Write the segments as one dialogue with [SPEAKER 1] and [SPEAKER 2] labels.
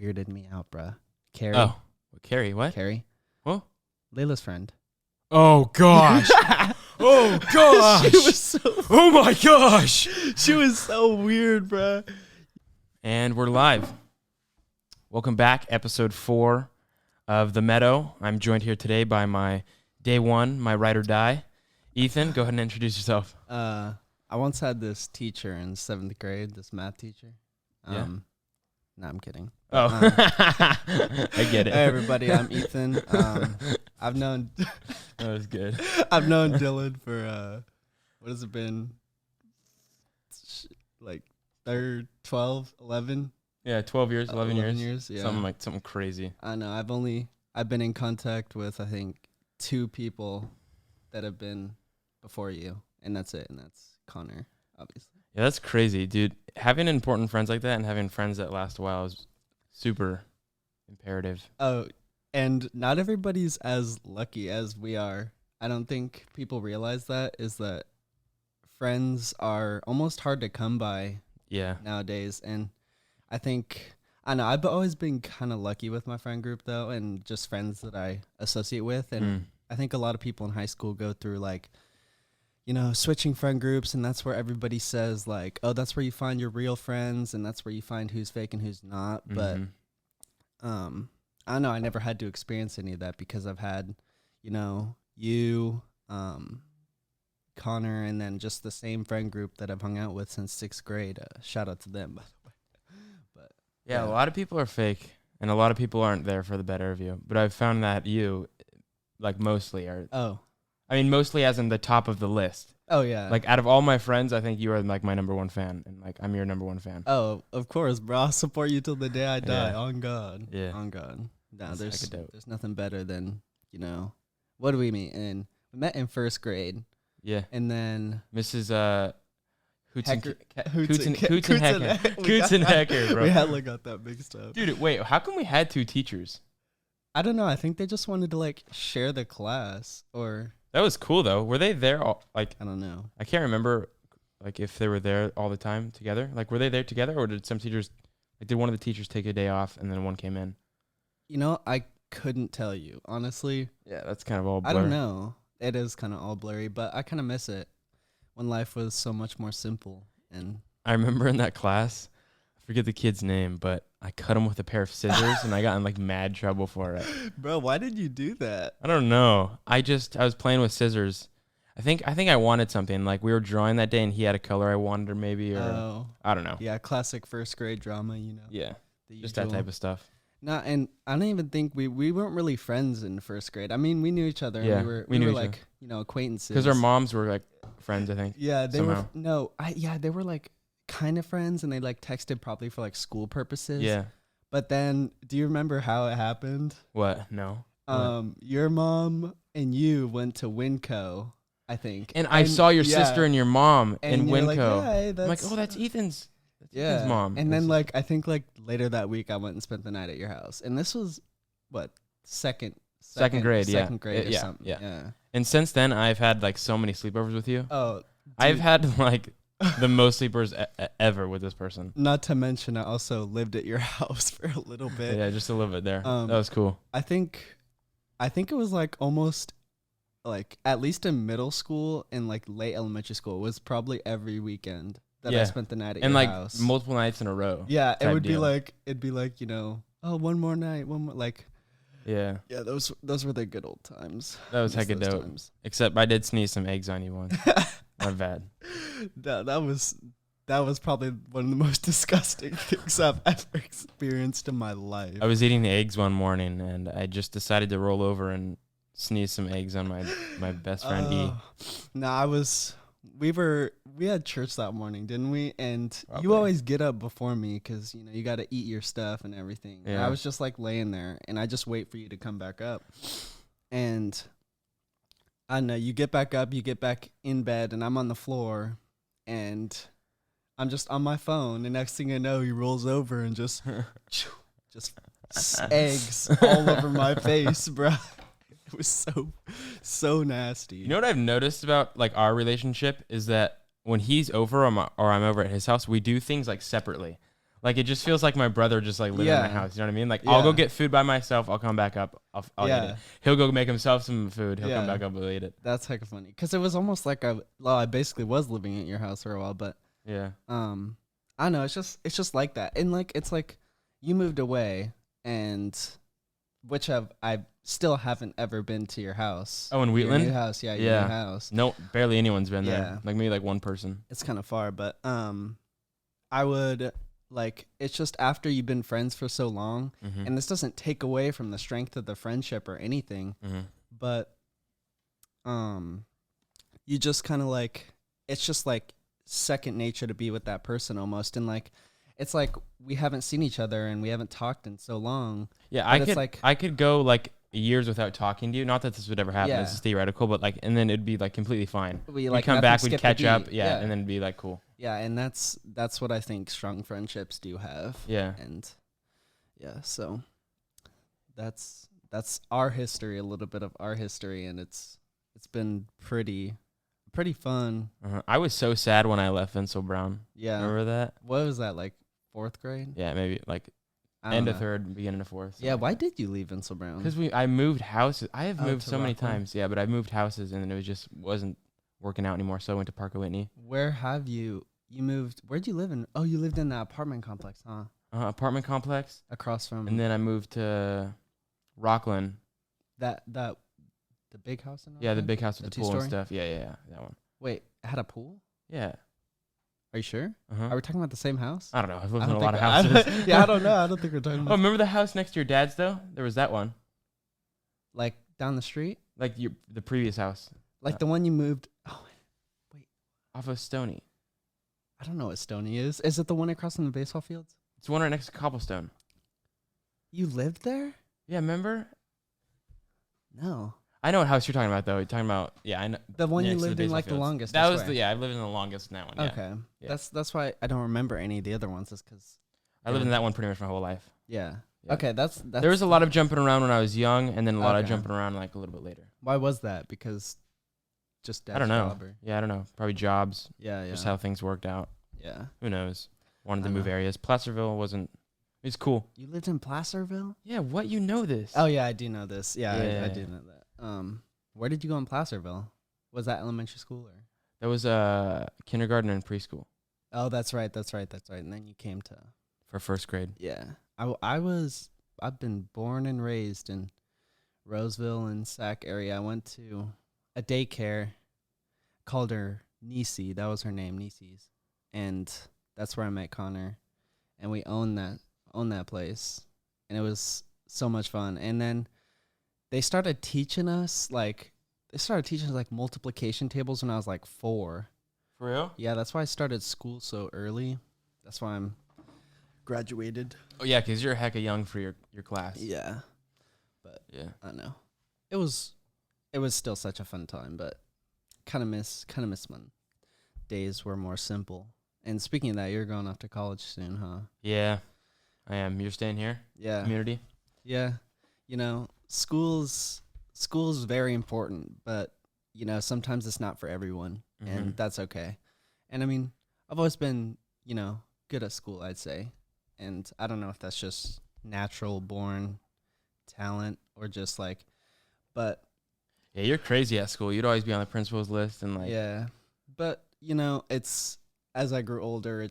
[SPEAKER 1] weirded me out, bruh. Carrie.
[SPEAKER 2] Oh, Carrie, what?
[SPEAKER 1] Carrie.
[SPEAKER 2] What?
[SPEAKER 1] Layla's friend.
[SPEAKER 2] Oh, gosh. Oh, gosh.
[SPEAKER 1] She was so,
[SPEAKER 2] Oh, my gosh.
[SPEAKER 1] she was so weird, bruh.
[SPEAKER 2] And we're live. Welcome back, episode 4 of The Meadow. I'm joined here today by my day one, my ride or die. Ethan, go ahead and introduce yourself.
[SPEAKER 1] I once had this teacher in 7th grade, this math teacher.
[SPEAKER 2] Yeah.
[SPEAKER 1] No, I'm kidding.
[SPEAKER 2] Oh, I get it.
[SPEAKER 1] Hey, everybody, I'm Ethan. I've known
[SPEAKER 2] That was good.
[SPEAKER 1] I've known Dylan for what has it been? Like 12, 11?
[SPEAKER 2] Yeah, 12 years, 11 years.
[SPEAKER 1] Yeah.
[SPEAKER 2] Something crazy.
[SPEAKER 1] I know. I've been in contact with I think 2 people that have been before you, and that's it. And that's Connor, obviously.
[SPEAKER 2] Yeah, that's crazy, dude. Having important friends like that and having friends that last a while is super imperative.
[SPEAKER 1] Oh, and not everybody's as lucky as we are. I don't think people realize that is that friends are almost hard to come by
[SPEAKER 2] Yeah.
[SPEAKER 1] nowadays. And I know I've always been kind of lucky with my friend group though, and just friends that I associate with. And I think a lot of people in high school go through like, switching friend groups, and that's where everybody says like, oh, that's where you find your real friends, and that's where you find who's fake and who's not. But I don't know, I never had to experience any of that because I've had, you, Connor, and then just the same friend group that I've hung out with since 6th grade. Shout out to them, by the way. But
[SPEAKER 2] Yeah, a lot of people are fake, and a lot of people aren't there for the better of you. But I've found that you, like, mostly are.
[SPEAKER 1] Oh.
[SPEAKER 2] I mean, mostly as in the top of the list.
[SPEAKER 1] Oh, yeah.
[SPEAKER 2] Like, out of all my friends, I think you are, like, my number one fan. And, like, I'm your number one fan.
[SPEAKER 1] Oh, of course, bro. I'll support you till the day I die.
[SPEAKER 2] Yeah.
[SPEAKER 1] On God.
[SPEAKER 2] Yeah.
[SPEAKER 1] On God. No,
[SPEAKER 2] That's hecka dope.
[SPEAKER 1] there's nothing better than, what do we meet in? We met in 1st grade.
[SPEAKER 2] Yeah.
[SPEAKER 1] And then
[SPEAKER 2] Mrs. Hoots and Hecker, bro.
[SPEAKER 1] We hella got that mixed up.
[SPEAKER 2] Dude, wait, how come we had 2 teachers?
[SPEAKER 1] I don't know. I think they just wanted to, like, share the class, or
[SPEAKER 2] That was cool, though. Were they there all, like,
[SPEAKER 1] I don't know.
[SPEAKER 2] I can't remember, like, if they were there all the time together. Like, were they there together, or did some teachers, like, did one of the teachers take a day off and then one came in?
[SPEAKER 1] I couldn't tell you, honestly.
[SPEAKER 2] Yeah, that's kind of all blur.
[SPEAKER 1] I don't know. It is kind of all blurry, but I kind of miss it when life was so much more simple. And
[SPEAKER 2] I remember in that class, I forget the kid's name, but I cut him with a pair of scissors, and I got in, like, mad trouble for it.
[SPEAKER 1] Bro, why did you do that?
[SPEAKER 2] I don't know. I was playing with scissors. I think I wanted something. Like, we were drawing that day, and he had a color I wanted, or maybe, or I don't know.
[SPEAKER 1] Yeah, classic 1st grade drama,
[SPEAKER 2] Yeah,
[SPEAKER 1] the
[SPEAKER 2] just that
[SPEAKER 1] usual.
[SPEAKER 2] type of stuff.
[SPEAKER 1] No, and I don't even think we weren't really friends in 1st grade. I mean, we knew each other.
[SPEAKER 2] Yeah,
[SPEAKER 1] and
[SPEAKER 2] we
[SPEAKER 1] we
[SPEAKER 2] knew
[SPEAKER 1] were
[SPEAKER 2] each
[SPEAKER 1] like, acquaintances.
[SPEAKER 2] Because our moms were, like, friends, I think.
[SPEAKER 1] Yeah, they
[SPEAKER 2] somehow.
[SPEAKER 1] they were like kind of friends, and they like texted probably for like school purposes.
[SPEAKER 2] Yeah.
[SPEAKER 1] But then, do you remember how it happened?
[SPEAKER 2] What? No.
[SPEAKER 1] Your mom and you went to Winco, I think.
[SPEAKER 2] And I saw your
[SPEAKER 1] yeah,
[SPEAKER 2] sister and your mom in
[SPEAKER 1] you're like,
[SPEAKER 2] Winco.
[SPEAKER 1] "Hey,
[SPEAKER 2] I'm like, oh, that's Ethan's. Ethan's mom.
[SPEAKER 1] And then like I think like later that week I went and spent the night at your house. And this was what, second grade,
[SPEAKER 2] Second
[SPEAKER 1] grade or
[SPEAKER 2] yeah,
[SPEAKER 1] something.
[SPEAKER 2] Yeah. And since then I've had like so many sleepovers with you.
[SPEAKER 1] Oh, dude.
[SPEAKER 2] I've had like the most sleepers ever with this person.
[SPEAKER 1] Not to mention I also lived at your house for a little bit.
[SPEAKER 2] Yeah, just a little bit there. That was cool.
[SPEAKER 1] I think it was like almost like at least in middle school and like late elementary school, it was probably every weekend that I spent the night at your house.
[SPEAKER 2] And like multiple nights in a row.
[SPEAKER 1] Yeah, it'd be like, oh, one more night, like.
[SPEAKER 2] Yeah.
[SPEAKER 1] Yeah, those were the good old times.
[SPEAKER 2] That was hecka dope.
[SPEAKER 1] Times.
[SPEAKER 2] Except I did sneeze some eggs on you once. My bad.
[SPEAKER 1] That was probably one of the most disgusting things I've ever experienced in my life.
[SPEAKER 2] I was eating eggs one morning, and I just decided to roll over and sneeze some eggs on my best friend E.
[SPEAKER 1] No, we had church that morning, didn't we? And
[SPEAKER 2] Probably.
[SPEAKER 1] You always get up before me because you got to eat your stuff and everything.
[SPEAKER 2] Yeah.
[SPEAKER 1] And I was just like laying there, and I just wait for you to come back up. And I know you get back up, you get back in bed, and I'm on the floor, and I'm just on my phone. And next thing I know, he rolls over and just eggs all over my face, bro. It was so nasty.
[SPEAKER 2] You know what I've noticed about like our relationship is that when he's over or I'm over at his house, we do things like separately. Like it just feels like my brother just like living in my house. You know what I mean? Like I'll go get food by myself. I'll come back up. I'll eat it. He'll go make himself some food. He'll come back up. We'll eat it.
[SPEAKER 1] That's heck of funny because it was almost like I basically was living at your house for a while, but
[SPEAKER 2] yeah.
[SPEAKER 1] I know it's just like that, and like it's like you moved away, and which I still haven't ever been to your house.
[SPEAKER 2] Oh, in Wheatland?
[SPEAKER 1] Your new house, your new house.
[SPEAKER 2] No, barely anyone's been there. Like maybe like one person.
[SPEAKER 1] It's kind of far, but I would like it's just after you've been friends for so long, and this doesn't take away from the strength of the friendship or anything, but you just kind of like it's just like second nature to be with that person almost, and like it's like we haven't seen each other and we haven't talked in so long.
[SPEAKER 2] Yeah, I could go like years without talking to you. Not that this would ever happen. This is theoretical, but like, and then it'd be like completely fine. We like come back, we'd catch up, and then it'd be like cool.
[SPEAKER 1] Yeah, and that's what I think strong friendships do have. Yeah, and so that's our history, a little bit of our history, and it's been pretty fun.
[SPEAKER 2] I was so sad when I left Vincent Brown. Yeah, remember that?
[SPEAKER 1] What was that, like 4th grade?
[SPEAKER 2] Yeah, maybe like end of 3rd, beginning of 4th.
[SPEAKER 1] Yeah, why did you leave Vincent Brown?
[SPEAKER 2] Because I moved houses. I have moved so many times. Yeah, but I moved houses and it wasn't working out anymore. So I went to Parker Whitney.
[SPEAKER 1] Where have you moved? Where'd you live in? Oh, you lived in that apartment complex, huh?
[SPEAKER 2] Apartment complex
[SPEAKER 1] across from.
[SPEAKER 2] And then I moved to Rockland.
[SPEAKER 1] The big house in Rockland?
[SPEAKER 2] Yeah, the big house with the pool and stuff. Yeah, that one.
[SPEAKER 1] Wait, it had a pool?
[SPEAKER 2] Yeah.
[SPEAKER 1] Are you sure? Are we talking about the same house?
[SPEAKER 2] I don't know. I've lived in a lot of houses.
[SPEAKER 1] I don't know. I don't think we're talking about.
[SPEAKER 2] Oh, remember the house next to your dad's though? There was that one.
[SPEAKER 1] Like down the street?
[SPEAKER 2] Like the previous house.
[SPEAKER 1] Like the one you moved. Oh, wait.
[SPEAKER 2] Off of Stony.
[SPEAKER 1] I don't know what Stony is. Is it the one across from the baseball fields?
[SPEAKER 2] It's the one right next to Cobblestone.
[SPEAKER 1] You lived there?
[SPEAKER 2] Yeah, remember?
[SPEAKER 1] No.
[SPEAKER 2] I know what house you're talking about, though. You're talking about, I know.
[SPEAKER 1] The one you lived in like the longest.
[SPEAKER 2] That was I lived in the longest in that one. Yeah.
[SPEAKER 1] Okay. Yeah. That's why I don't remember any of the other ones, is because
[SPEAKER 2] I lived in that one pretty much my whole life.
[SPEAKER 1] Yeah. Okay, that's
[SPEAKER 2] there was a lot of jumping around when I was young, and then a lot of jumping around like a little bit later.
[SPEAKER 1] Why was that? Because just dad's
[SPEAKER 2] I don't know.
[SPEAKER 1] job or?
[SPEAKER 2] Yeah, I don't know. Probably jobs.
[SPEAKER 1] Yeah.
[SPEAKER 2] Just how things worked out.
[SPEAKER 1] Yeah.
[SPEAKER 2] Who knows? Wanted to move areas. Placerville wasn't. It's cool.
[SPEAKER 1] You lived in Placerville?
[SPEAKER 2] Yeah. What? You know this?
[SPEAKER 1] Oh yeah, I do know this. Yeah. I do know that. Where did you go in Placerville? Was that elementary school or?
[SPEAKER 2] That was kindergarten and preschool.
[SPEAKER 1] Oh, that's right. And then you came to
[SPEAKER 2] for 1st grade.
[SPEAKER 1] Yeah. I've been born and raised in Roseville and Sac area. I went to a daycare, called her Nisi. That was her name, Nisi's. And that's where I met Connor. And we owned that place. And it was so much fun. And then they started teaching us like multiplication tables when I was like 4.
[SPEAKER 2] For real?
[SPEAKER 1] Yeah, that's why I started school so early. That's why I'm graduated.
[SPEAKER 2] Oh yeah, because you're hecka young for your class.
[SPEAKER 1] Yeah. But
[SPEAKER 2] yeah,
[SPEAKER 1] I don't know. It was still such a fun time, but kind of miss when days were more simple. And speaking of that, you're going off to college soon, huh?
[SPEAKER 2] Yeah, I am. You're staying here?
[SPEAKER 1] Yeah.
[SPEAKER 2] Community?
[SPEAKER 1] Yeah. You know, school's very important, but sometimes it's not for everyone, and that's okay. And I mean, I've always been, good at school, I'd say. And I don't know if that's just natural born talent or just like, but
[SPEAKER 2] yeah, you're crazy at school. You'd always be on the principal's list and like,
[SPEAKER 1] yeah, but it's, as I grew older,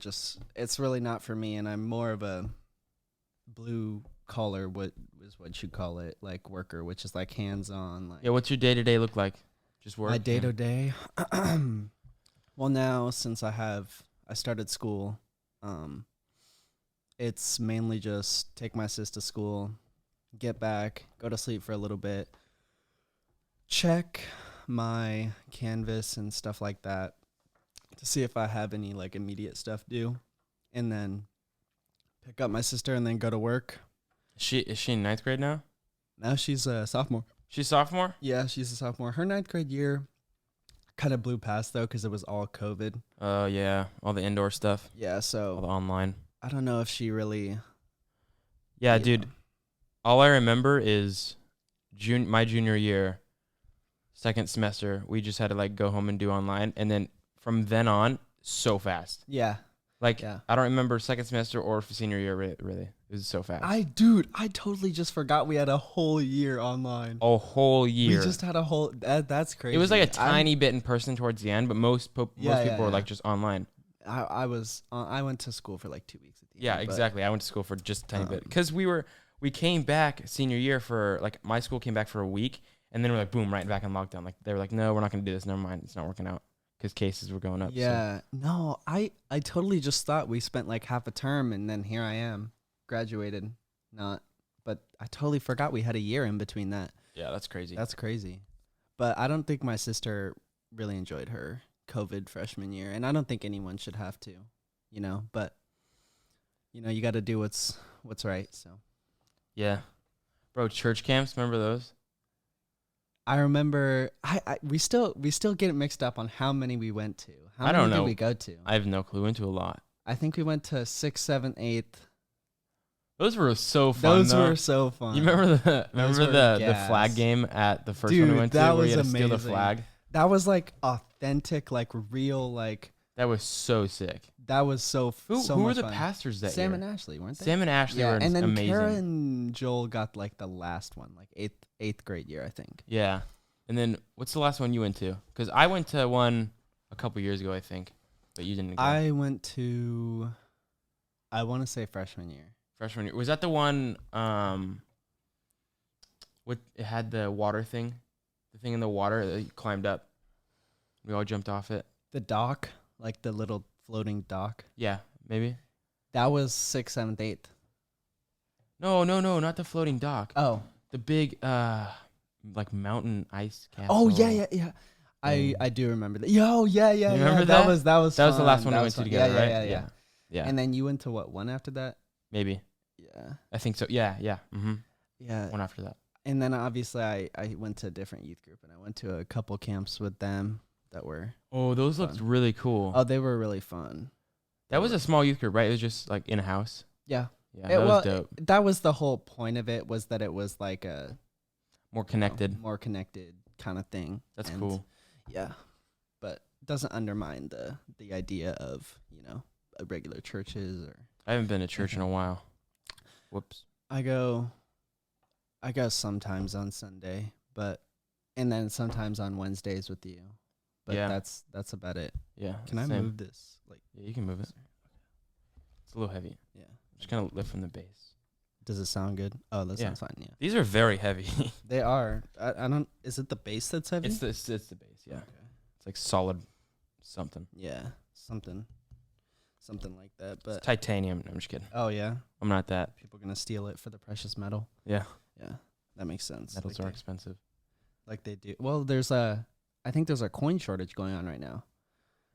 [SPEAKER 1] it's really not for me. And I'm more of a blue collar, what you call it, like worker, which is like hands-on. Like,
[SPEAKER 2] yeah. What's your day-to-day look like? Just work?
[SPEAKER 1] My day-to-day. Well, now since I started school, it's mainly just take my sis to school, get back, go to sleep for a little bit, check my Canvas and stuff like that to see if I have any like immediate stuff due, and then pick up my sister and then go to work.
[SPEAKER 2] Is she in 9th grade now?
[SPEAKER 1] Now she's a sophomore.
[SPEAKER 2] She's sophomore?
[SPEAKER 1] Yeah, she's a sophomore. Her 9th grade year kind of blew past, though, because it was all COVID.
[SPEAKER 2] Oh, yeah. All the indoor stuff.
[SPEAKER 1] Yeah, so.
[SPEAKER 2] All the online.
[SPEAKER 1] I don't know if she really.
[SPEAKER 2] Yeah, dude. All I remember is my junior year, 2nd semester, we just had to, like, go home and do online. And then from then on, so fast.
[SPEAKER 1] Yeah.
[SPEAKER 2] Like,
[SPEAKER 1] Yeah.
[SPEAKER 2] I don't remember second semester or senior year, really. It was so fast.
[SPEAKER 1] I totally just forgot we had a whole year online.
[SPEAKER 2] A whole year.
[SPEAKER 1] We just had a whole, that's crazy.
[SPEAKER 2] It was like a tiny bit in person towards the end, but most people were like just online.
[SPEAKER 1] I went to school for like 2 weeks at the end.
[SPEAKER 2] Yeah, exactly. I went to school for just a tiny bit. Because we came back senior year for, like, my school came back for a week, and then we're like, boom, right back in lockdown. Like, they were like, no, we're not going to do this. Never mind. It's not working out. Because cases were going up.
[SPEAKER 1] Yeah. So. No, I totally just thought we spent like half a term, and then here I am, graduated. But I totally forgot we had a year in between that.
[SPEAKER 2] Yeah, that's crazy.
[SPEAKER 1] That's crazy. But I don't think my sister really enjoyed her COVID freshman year, and I don't think anyone should have to, but you got to do what's right. So
[SPEAKER 2] yeah, bro, church camps, remember those?
[SPEAKER 1] I remember we still get it mixed up on how many we went to. How many did we go to?
[SPEAKER 2] I have no clue. Went to a lot.
[SPEAKER 1] I think we went to 6th, 7th, 8th.
[SPEAKER 2] Those were so fun.
[SPEAKER 1] Those were so fun.
[SPEAKER 2] You remember the flag game at the first one we went to where you had to steal the flag?
[SPEAKER 1] That was like authentic, like real, like.
[SPEAKER 2] That was so sick.
[SPEAKER 1] That was so
[SPEAKER 2] Who were the pastors that
[SPEAKER 1] Sam
[SPEAKER 2] year?
[SPEAKER 1] and Ashley, weren't they?
[SPEAKER 2] Sam and Ashley were
[SPEAKER 1] and then
[SPEAKER 2] amazing.
[SPEAKER 1] Kara and Joel got like the last one, like eighth grade year, I think.
[SPEAKER 2] Yeah. And then what's the last one you went to? Because I went to one a couple years ago, I think, but you didn't go.
[SPEAKER 1] I went to, I want to say freshman year.
[SPEAKER 2] Freshman year. Was that the one it had the water thing? The thing in the water that you climbed up? We all jumped off it.
[SPEAKER 1] The dock, like the little floating dock.
[SPEAKER 2] Yeah, maybe.
[SPEAKER 1] That was 6th, 7th, 8th.
[SPEAKER 2] No, not the floating dock.
[SPEAKER 1] Oh.
[SPEAKER 2] The big like mountain ice castle.
[SPEAKER 1] Oh yeah. I do remember that. Yeah.
[SPEAKER 2] You remember that?
[SPEAKER 1] That was
[SPEAKER 2] the last one we went to together, right? Yeah.
[SPEAKER 1] And then you went to what, one after that?
[SPEAKER 2] Maybe.
[SPEAKER 1] Yeah.
[SPEAKER 2] I think so. Yeah. Mm-hmm.
[SPEAKER 1] Yeah.
[SPEAKER 2] One after that.
[SPEAKER 1] And then obviously I went to a different youth group, and I went to a couple camps with them that were.
[SPEAKER 2] Oh, those looked really cool.
[SPEAKER 1] Oh, they were really fun.
[SPEAKER 2] That was a small youth group, right? It was just like in a house.
[SPEAKER 1] Yeah.
[SPEAKER 2] Yeah, that was dope.
[SPEAKER 1] That was the whole point of it, was that it was like a
[SPEAKER 2] more connected
[SPEAKER 1] kind of thing.
[SPEAKER 2] That's cool.
[SPEAKER 1] Yeah. But it doesn't undermine the idea of, regular churches or.
[SPEAKER 2] I haven't been to church in a while. Whoops.
[SPEAKER 1] I go sometimes on Sunday, and then sometimes on Wednesdays with you. But that's about it.
[SPEAKER 2] Yeah.
[SPEAKER 1] Can I move this?
[SPEAKER 2] Yeah, you can move it. It's a little heavy.
[SPEAKER 1] Yeah.
[SPEAKER 2] Just kind of lift from the base.
[SPEAKER 1] Does it sound good? Oh, that sounds fine. Yeah.
[SPEAKER 2] These are very heavy.
[SPEAKER 1] They are. I don't. Is it the bass that's heavy?
[SPEAKER 2] It's the base. Yeah.
[SPEAKER 1] Okay.
[SPEAKER 2] It's like solid something.
[SPEAKER 1] Yeah. Something like that. But
[SPEAKER 2] it's titanium. No, I'm just kidding.
[SPEAKER 1] Oh yeah.
[SPEAKER 2] I'm not that.
[SPEAKER 1] People are gonna steal it for the precious metal.
[SPEAKER 2] Yeah.
[SPEAKER 1] Yeah. That makes sense.
[SPEAKER 2] Metals are expensive.
[SPEAKER 1] Like they do. Well, I think there's a coin shortage going on right now.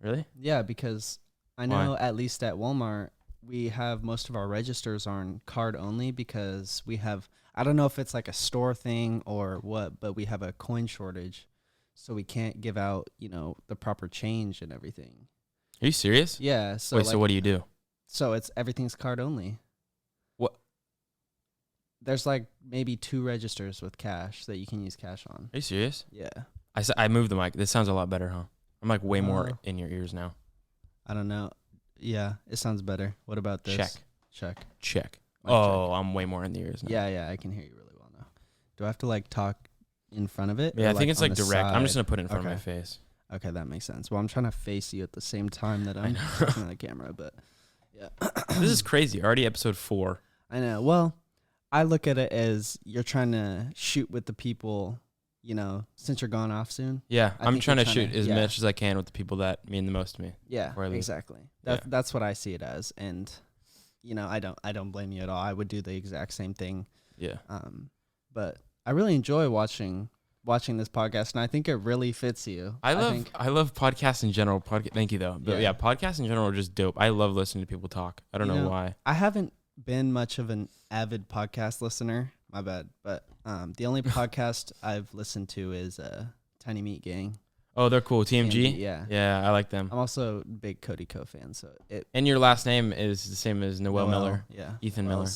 [SPEAKER 2] Really?
[SPEAKER 1] Yeah, because I know at least at Walmart, we have most of our registers on card only, because we have, I don't know if it's like a store thing or what, but we have a coin shortage. So we can't give out, the proper change and everything.
[SPEAKER 2] Are you serious?
[SPEAKER 1] Yeah. So
[SPEAKER 2] Wait, so what do you do?
[SPEAKER 1] So everything's card only.
[SPEAKER 2] What?
[SPEAKER 1] There's like maybe 2 registers with cash that you can use cash on.
[SPEAKER 2] Are you serious?
[SPEAKER 1] Yeah.
[SPEAKER 2] I moved the mic. This sounds a lot better, huh? I'm like way more in your ears now.
[SPEAKER 1] I don't know. Yeah, it sounds better. What about this? Check.
[SPEAKER 2] Check.
[SPEAKER 1] Mic
[SPEAKER 2] Oh,
[SPEAKER 1] check.
[SPEAKER 2] I'm way more in the ears now.
[SPEAKER 1] Yeah, I can hear you really well now. Do I have to like talk in front of it?
[SPEAKER 2] Yeah,
[SPEAKER 1] or,
[SPEAKER 2] I think it's like
[SPEAKER 1] on the
[SPEAKER 2] direct. I'm just
[SPEAKER 1] side?
[SPEAKER 2] gonna put it in front of my face.
[SPEAKER 1] Okay, that makes sense. Well, I'm trying to face you at the same time that I'm looking at the camera, but yeah.
[SPEAKER 2] This is crazy. Already episode 4.
[SPEAKER 1] I know. Well, I look at it as you're trying to shoot with the people, since you're going off soon.
[SPEAKER 2] Yeah, I'm
[SPEAKER 1] think
[SPEAKER 2] trying
[SPEAKER 1] you're
[SPEAKER 2] to shoot as much as I can with the people that mean the most to me.
[SPEAKER 1] Yeah, exactly. That's what I see it as, and I don't blame you at all. I would do the exact same thing.
[SPEAKER 2] Yeah.
[SPEAKER 1] But I really enjoy watching this podcast, and I think it really fits you.
[SPEAKER 2] I love podcasts in general. Thank you though. But yeah, podcasts in general are just dope. I love listening to people talk. I don't know why.
[SPEAKER 1] I haven't been much of an avid podcast listener. My bad. But the only podcast I've listened to is Tiny Meat Gang.
[SPEAKER 2] Oh, they're cool. TMG?
[SPEAKER 1] Yeah.
[SPEAKER 2] Yeah, I like them.
[SPEAKER 1] I'm also a big Cody Co fan.
[SPEAKER 2] And your last name is the same as Noel Miller.
[SPEAKER 1] Yeah.
[SPEAKER 2] Ethan Miller.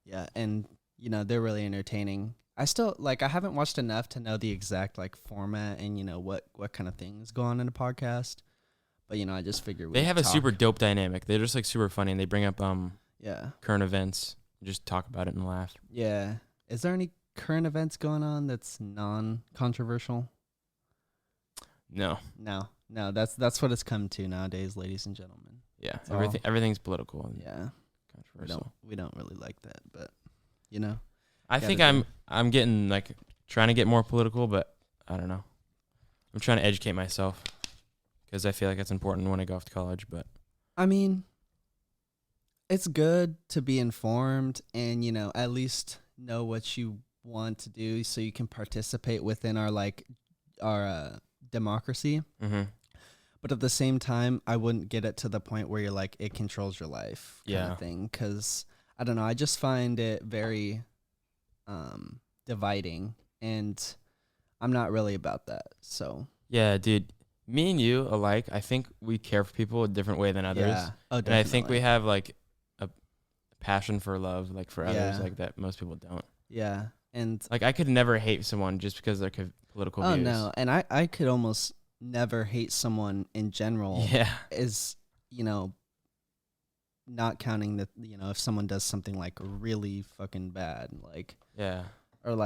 [SPEAKER 1] Yeah, and they're really entertaining. I still I haven't watched enough to know the exact format and what kind of things go on in a podcast. But I just figured
[SPEAKER 2] They
[SPEAKER 1] we'd
[SPEAKER 2] have a
[SPEAKER 1] talk.
[SPEAKER 2] super dope dynamic. They're just like super funny, and they bring up
[SPEAKER 1] Yeah.
[SPEAKER 2] current events, just talk about it and laugh.
[SPEAKER 1] Yeah. Is there any current events going on that's non-controversial?
[SPEAKER 2] No.
[SPEAKER 1] No. That's what it's come to nowadays, ladies and gentlemen.
[SPEAKER 2] Yeah.
[SPEAKER 1] all-
[SPEAKER 2] Everything's political and
[SPEAKER 1] Yeah.
[SPEAKER 2] controversial.
[SPEAKER 1] We don't really like that, but
[SPEAKER 2] I
[SPEAKER 1] gotta
[SPEAKER 2] think
[SPEAKER 1] do.
[SPEAKER 2] I'm getting like trying to get more political, but I don't know. I'm trying to educate myself because I feel like that's important when I go off to college. But
[SPEAKER 1] I mean, it's good to be informed and at least know what you want to do so you can participate within our democracy.
[SPEAKER 2] mm-hmm.
[SPEAKER 1] But at the same time, I wouldn't get it to the point where you're like it controls your life kind of thing, because I don't know, I just find it very dividing, and I'm not really about that. So
[SPEAKER 2] Yeah, dude. Me and you alike. I think we care for people a different way than others.
[SPEAKER 1] yeah, oh,
[SPEAKER 2] And I think we
[SPEAKER 1] definitely.
[SPEAKER 2] have like a passion for love, like for others,
[SPEAKER 1] Yeah.
[SPEAKER 2] like that most people don't.
[SPEAKER 1] Yeah, and
[SPEAKER 2] Like I could never hate someone just because of their political
[SPEAKER 1] oh
[SPEAKER 2] views.
[SPEAKER 1] no, and I could almost never hate someone in general.
[SPEAKER 2] Yeah.
[SPEAKER 1] Is not counting that if someone does something like really fucking bad, like
[SPEAKER 2] Yeah.
[SPEAKER 1] or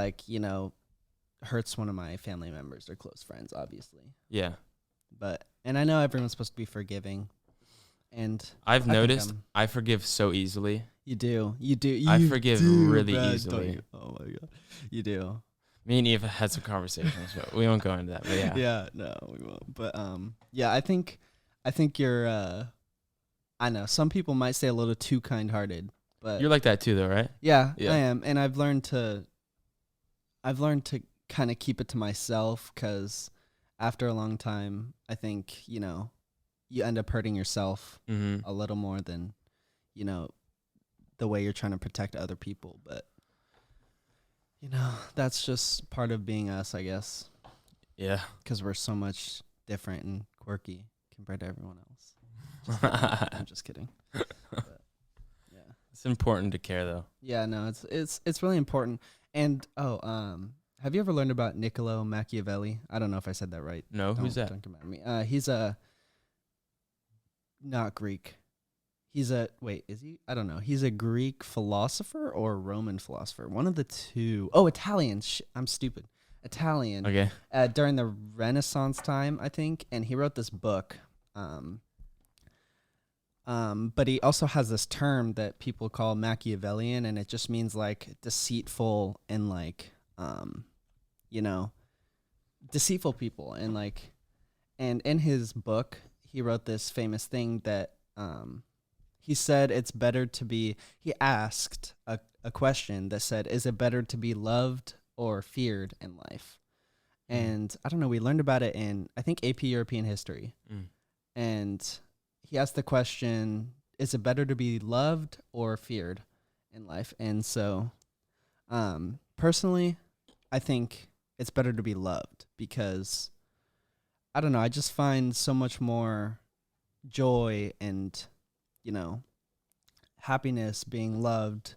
[SPEAKER 1] hurts one of my family members or close friends, obviously.
[SPEAKER 2] Yeah.
[SPEAKER 1] And I know everyone's supposed to be forgiving, and
[SPEAKER 2] I've
[SPEAKER 1] I think
[SPEAKER 2] noticed I forgive so easily.
[SPEAKER 1] you do.
[SPEAKER 2] I forgive really easily.
[SPEAKER 1] Oh my god, you do.
[SPEAKER 2] Me and Eva had some conversations, but we won't go into that. But yeah.
[SPEAKER 1] Yeah, no, we won't. But yeah, I think you're. I know some people might say a little too kind-hearted, but
[SPEAKER 2] You're like that too, though, right?
[SPEAKER 1] yeah,
[SPEAKER 2] Yeah.
[SPEAKER 1] I am, and I've learned to kind of keep it to myself, because after a long time, I think you end up hurting yourself
[SPEAKER 2] Mm-hmm.
[SPEAKER 1] a little more than the way you're trying to protect other people. But that's just part of being us, I guess,
[SPEAKER 2] Yeah.
[SPEAKER 1] because we're so much different and quirky compared to everyone else. Just kidding. I'm just kidding. But, yeah.
[SPEAKER 2] It's important to care, though.
[SPEAKER 1] Yeah, no, it's really important. And have you ever learned about Niccolo Machiavelli? I don't know if I said that right.
[SPEAKER 2] No, who's that?
[SPEAKER 1] Don't come at me. He's not Greek. Is he? I don't know. He's a Greek philosopher or a Roman philosopher. One of the two. Oh, Italian. I'm stupid. Italian.
[SPEAKER 2] Okay.
[SPEAKER 1] During the Renaissance time, I think, and he wrote this book. But he also has this term that people call Machiavellian, and it just means like deceitful and deceitful people, and in his book he wrote this famous thing that he said it's better to be. He asked a question that said, "Is it better to be loved or feared in life?" And I don't know. We learned about it in I think AP European History, and he asked the question, is it better to be loved or feared in life? And so, personally, I think it's better to be loved, because, I don't know, I just find so much more joy and, happiness being loved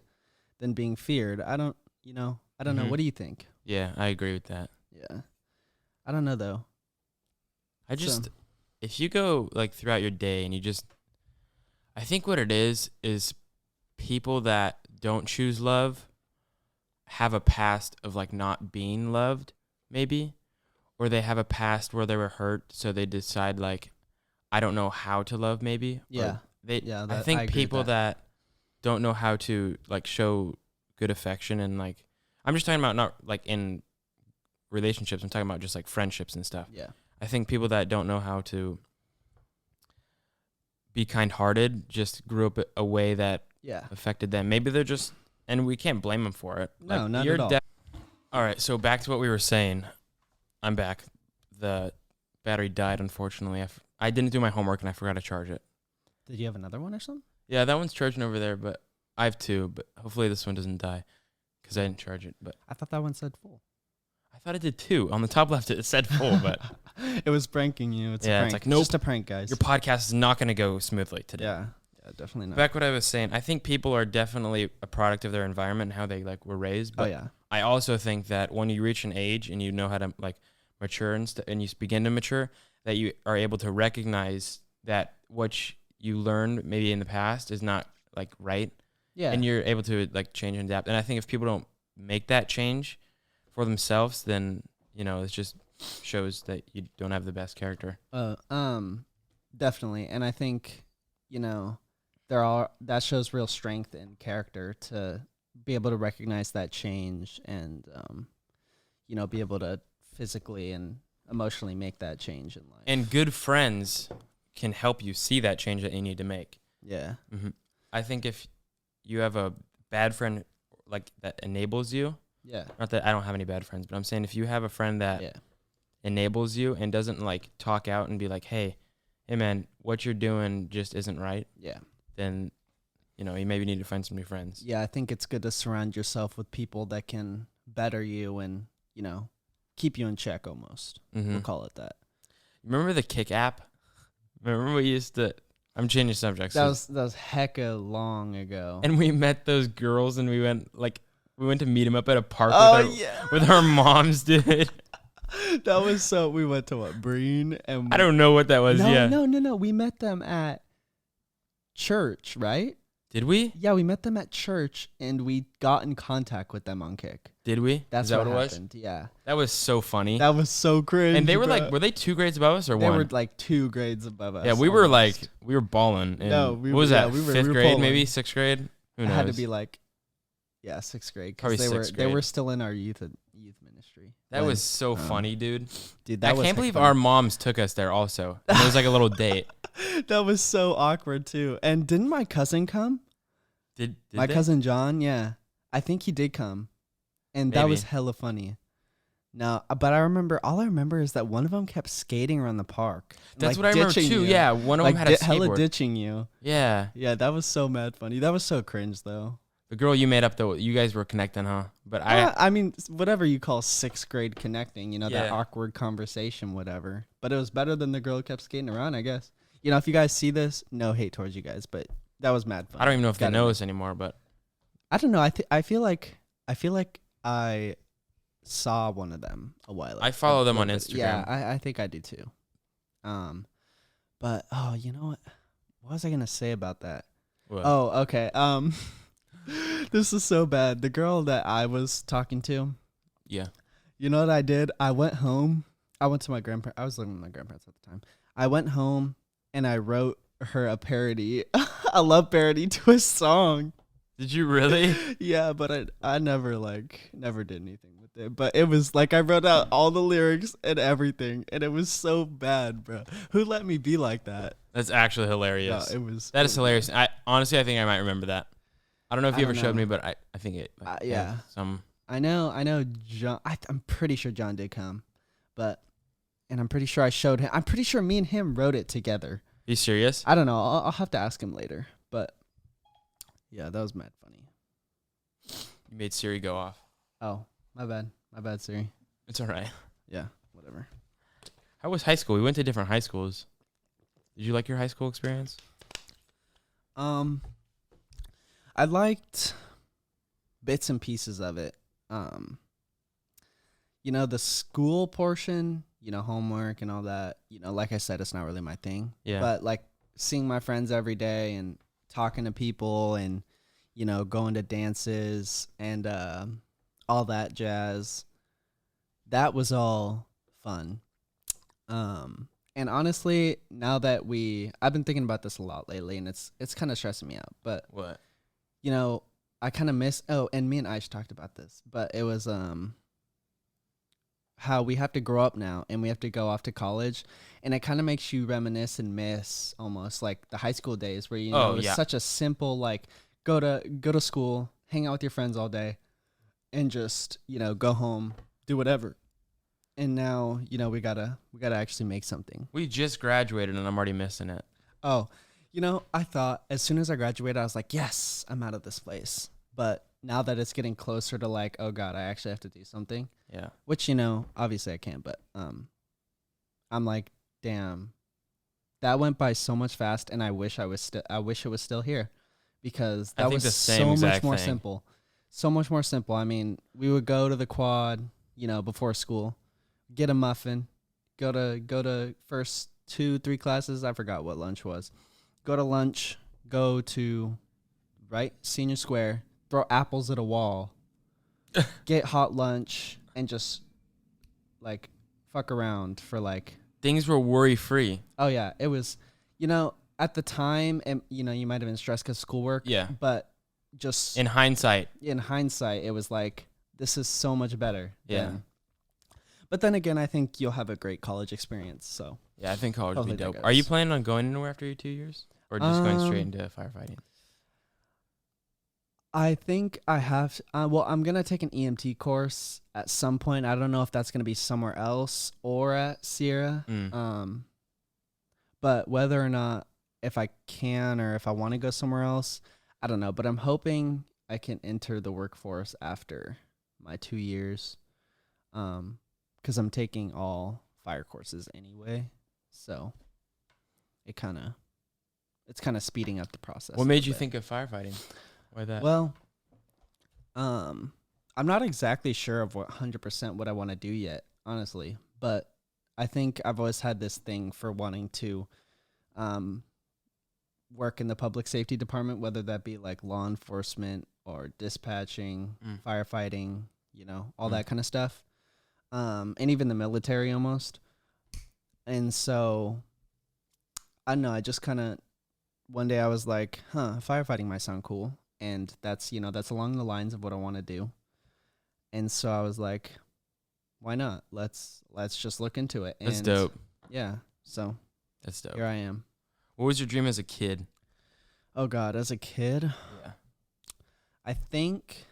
[SPEAKER 1] than being feared. I don't know. What do you think?
[SPEAKER 2] Yeah, I agree with that.
[SPEAKER 1] Yeah. I don't know, though.
[SPEAKER 2] If you go like throughout your day and I think what it is people that don't choose love have a past of like not being loved, maybe, or they have a past where they were hurt, so they decide like, I don't know how to love, maybe.
[SPEAKER 1] Yeah.
[SPEAKER 2] I think people that don't know how to like show good affection, and like, I'm just talking about not like in relationships, I'm talking about just like friendships and stuff.
[SPEAKER 1] Yeah.
[SPEAKER 2] I think people that don't know how to be kind-hearted just grew up a way that affected them. Maybe they're just, and we can't blame them for it.
[SPEAKER 1] No,
[SPEAKER 2] like,
[SPEAKER 1] not at all.
[SPEAKER 2] All right, so back to what we were saying. I'm back. The battery died, unfortunately. I didn't do my homework and I forgot to charge it.
[SPEAKER 1] Did you have another one or something?
[SPEAKER 2] Yeah, that one's charging over there, but I have two. But hopefully this one doesn't die because I didn't charge it. But
[SPEAKER 1] I thought that one said full.
[SPEAKER 2] I thought it did too. On the top left, it said full, but
[SPEAKER 1] it was pranking you. It's a
[SPEAKER 2] yeah,
[SPEAKER 1] prank.
[SPEAKER 2] it's like, nope.
[SPEAKER 1] Just a prank, guys.
[SPEAKER 2] Your podcast is not going to go smoothly today.
[SPEAKER 1] Yeah, definitely not.
[SPEAKER 2] Back what I was saying, I think people are definitely a product of their environment and how they like were raised. But I also think that when you reach an age and you know how to like mature and you begin to mature, that you are able to recognize that you learned maybe in the past is not like right.
[SPEAKER 1] Yeah.
[SPEAKER 2] And you're able to like change and adapt. And I think if people don't make that change for themselves, then, it just shows that you don't have the best character.
[SPEAKER 1] Definitely. And I think, that shows real strength and character to be able to recognize that change and, be able to physically and emotionally make that change in life.
[SPEAKER 2] And good friends can help you see that change that you need to make.
[SPEAKER 1] Yeah.
[SPEAKER 2] Mm-hmm. I think if you have a bad friend like that enables you,
[SPEAKER 1] yeah.
[SPEAKER 2] Not that I don't have any bad friends, but I'm saying if you have a friend that enables you and doesn't like talk out and be like, hey man, what you're doing just isn't right.
[SPEAKER 1] Yeah.
[SPEAKER 2] Then, you maybe need to find some new friends.
[SPEAKER 1] Yeah, I think it's good to surround yourself with people that can better you and, keep you in check almost.
[SPEAKER 2] Mm-hmm.
[SPEAKER 1] We'll call it that.
[SPEAKER 2] Remember the Kick app? Remember we used to... I'm changing subjects.
[SPEAKER 1] That was hecka long ago.
[SPEAKER 2] And we met those girls and we went to meet them up at a park with our moms, dude.
[SPEAKER 1] That was so... We went to what? Breen? And
[SPEAKER 2] I don't know what that was,
[SPEAKER 1] No. We met them at church, right?
[SPEAKER 2] Did we?
[SPEAKER 1] Yeah, we met them at church and we got in contact with them on Kick.
[SPEAKER 2] Did we?
[SPEAKER 1] That's
[SPEAKER 2] what
[SPEAKER 1] it
[SPEAKER 2] happened?
[SPEAKER 1] Was? Yeah.
[SPEAKER 2] That was so funny.
[SPEAKER 1] That was so cringe.
[SPEAKER 2] And they were were they 2 grades above us or
[SPEAKER 1] they
[SPEAKER 2] 1?
[SPEAKER 1] They were like 2 grades above us.
[SPEAKER 2] Yeah, we were balling.
[SPEAKER 1] No,
[SPEAKER 2] what was that?
[SPEAKER 1] We were
[SPEAKER 2] 5th grade,
[SPEAKER 1] pulling.
[SPEAKER 2] maybe 6th grade? Who knows?
[SPEAKER 1] It had to be like, 6th grade.
[SPEAKER 2] Probably
[SPEAKER 1] they
[SPEAKER 2] 6th grade.
[SPEAKER 1] They were still in our youth ministry.
[SPEAKER 2] That was so funny, dude.
[SPEAKER 1] Dude,
[SPEAKER 2] I can't believe our moms took us there also. And it was like a little date.
[SPEAKER 1] That was so awkward too. And didn't my cousin come?
[SPEAKER 2] Did
[SPEAKER 1] my cousin John? Yeah, I think he did come, and that was hella funny. No, but all I remember is that one of them kept skating around the park.
[SPEAKER 2] That's what I remember too. Yeah, one of them had a skateboard.
[SPEAKER 1] Hella ditching you.
[SPEAKER 2] Yeah.
[SPEAKER 1] Yeah, that was so mad funny. That was so cringe though.
[SPEAKER 2] The girl you made up though, you guys were connecting, huh? But
[SPEAKER 1] I mean, whatever you call 6th grade connecting,
[SPEAKER 2] Yeah.
[SPEAKER 1] that awkward conversation, whatever. But it was better than the girl who kept skating around, I guess. If you guys see this, no hate towards you guys, but that was mad fun.
[SPEAKER 2] I don't even know if they know us anymore, but
[SPEAKER 1] I don't know. I feel like I saw one of them a while ago.
[SPEAKER 2] I follow them on Instagram.
[SPEAKER 1] Yeah, I think I do too. But you know what? What was I gonna say about that?
[SPEAKER 2] What?
[SPEAKER 1] Oh, okay. This is so bad. The girl that I was talking to.
[SPEAKER 2] Yeah.
[SPEAKER 1] You know what I did? I went home. I went to my grandparents. I was living with my grandparents at the time. I went home and I wrote her a parody, a love parody to a song.
[SPEAKER 2] Did you really?
[SPEAKER 1] Yeah, but I never did anything with it. But it was like I wrote out all the lyrics and everything, and it was so bad, bro. Who let me be like that?
[SPEAKER 2] That's actually hilarious.
[SPEAKER 1] No, it was.
[SPEAKER 2] That is hilarious. I honestly, I think I might remember that. I don't know if you ever showed me, but I think it.
[SPEAKER 1] Yeah. I know. John. I'm pretty sure John did come, and I'm pretty sure I showed him. I'm pretty sure me and him wrote it together.
[SPEAKER 2] Are you serious?
[SPEAKER 1] I don't know. I'll have to ask him later. But yeah, that was mad funny.
[SPEAKER 2] You made Siri go off.
[SPEAKER 1] Oh, my bad, Siri.
[SPEAKER 2] It's all right.
[SPEAKER 1] Yeah, whatever.
[SPEAKER 2] How was high school? We went to different high schools. Did you like your high school experience?
[SPEAKER 1] I liked bits and pieces of it. The school portion, homework and all that, like I said, it's not really my thing.
[SPEAKER 2] Yeah.
[SPEAKER 1] But like seeing my friends every day and talking to people and, going to dances and all that jazz, that was all fun. And honestly, now that I've been thinking about this a lot lately and it's kind of stressing me out, but
[SPEAKER 2] what?
[SPEAKER 1] I kind of miss, and me and Aish talked about this, but it was, how we have to grow up now and we have to go off to college, and it kind of makes you reminisce and miss almost like the high school days where, it's such a simple, like go to school, hang out with your friends all day and just, go home, do whatever. And now, we gotta actually make something.
[SPEAKER 2] We just graduated and I'm already missing it.
[SPEAKER 1] Oh, I thought as soon as I graduated, I was like, yes, I'm out of this place. But now that it's getting closer to like, oh God, I actually have to do something.
[SPEAKER 2] Yeah.
[SPEAKER 1] Which, obviously I can't, but I'm like, damn, that went by so much fast, and I wish it was still here, because that was so much more simple. So much more simple. I mean, we would go to the quad, before school, get a muffin, go to first 2-3 classes. I forgot what lunch was. Go to lunch, go to Senior Square, throw apples at a wall, get hot lunch, and just like fuck around for like.
[SPEAKER 2] Things were worry free.
[SPEAKER 1] Oh yeah, it was. At the time, and you might have been stressed because schoolwork.
[SPEAKER 2] Yeah.
[SPEAKER 1] But just
[SPEAKER 2] in hindsight,
[SPEAKER 1] it was like this is so much better.
[SPEAKER 2] Yeah.
[SPEAKER 1] But then again, I think you'll have a great college experience. So
[SPEAKER 2] yeah, I think college would be
[SPEAKER 1] Hopefully
[SPEAKER 2] dope.
[SPEAKER 1] that
[SPEAKER 2] Are you
[SPEAKER 1] goes.
[SPEAKER 2] planning on going anywhere after your 2 years, or just going straight into firefighting?
[SPEAKER 1] I think I have. Well, I'm gonna take an EMT course at some point. I don't know if that's gonna be somewhere else or at Sierra. But whether or not, if I can or if I want to go somewhere else, I don't know. But I'm hoping I can enter the workforce after my 2 years, because I'm taking all fire courses anyway. So it's kind of speeding up the process.
[SPEAKER 2] What made you think of firefighting? Why that?
[SPEAKER 1] Well, I'm not exactly sure of 100% what I want to do yet, honestly. But I think I've always had this thing for wanting to work in the public safety department, whether that be like law enforcement or dispatching, firefighting, all that kind of stuff. And even the military almost. And so, I don't know, I just kind of, one day I was like, firefighting might sound cool. And that's along the lines of what I want to do. And so I was like, why not? Let's just look into it.
[SPEAKER 2] That's
[SPEAKER 1] and
[SPEAKER 2] dope.
[SPEAKER 1] Yeah. So
[SPEAKER 2] That's dope.
[SPEAKER 1] here I am.
[SPEAKER 2] What was your dream as a kid?
[SPEAKER 1] Oh God, as a kid,
[SPEAKER 2] Yeah.
[SPEAKER 1] I think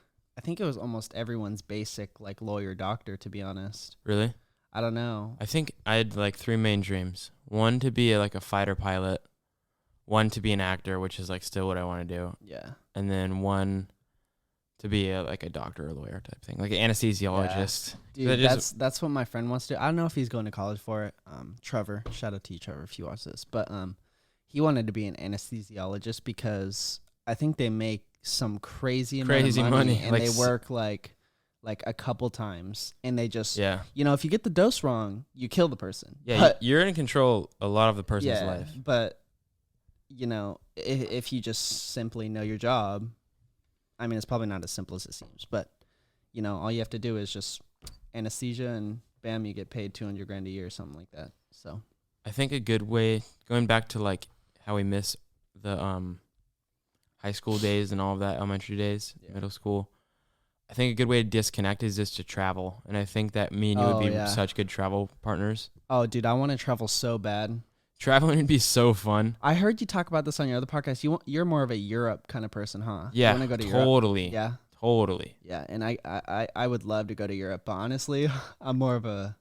[SPEAKER 1] it was almost everyone's basic, like lawyer, doctor, to be honest.
[SPEAKER 2] Really?
[SPEAKER 1] I don't know.
[SPEAKER 2] I think I had like 3 main dreams. One to be like a fighter pilot. One to be an actor, which is like still what I want to do.
[SPEAKER 1] Yeah.
[SPEAKER 2] And then one to be like a doctor or lawyer type thing, like an anesthesiologist.
[SPEAKER 1] Dude, that's what my friend wants to do. I don't know if he's going to college for it. Trevor, shout out to you, Trevor, if you watch this. But he wanted to be an anesthesiologist because I think they make some crazy amount of money. And like they work like a couple times, and they just if you get the dose wrong, you kill the person.
[SPEAKER 2] Yeah,
[SPEAKER 1] but,
[SPEAKER 2] you're in control a lot of the person's life.
[SPEAKER 1] But if you just simply know your job, I mean, it's probably not as simple as it seems, but all you have to do is just anesthesia, and bam, you get paid $200,000 a year or something like that. So
[SPEAKER 2] I think a good way, going back to like how we miss the high school days and all of that, elementary days, middle school, I think a good way to disconnect is just to travel. And I think that me and you would be such good travel partners.
[SPEAKER 1] Oh, dude, I want to travel so bad.
[SPEAKER 2] Traveling would be so fun.
[SPEAKER 1] I heard you talk about this on your other podcast. You're more of a Europe kind of person, huh?
[SPEAKER 2] Yeah,
[SPEAKER 1] you want to go to
[SPEAKER 2] totally.
[SPEAKER 1] Europe? Yeah,
[SPEAKER 2] totally.
[SPEAKER 1] Yeah, and I would love to go to Europe, but honestly, I'm more of a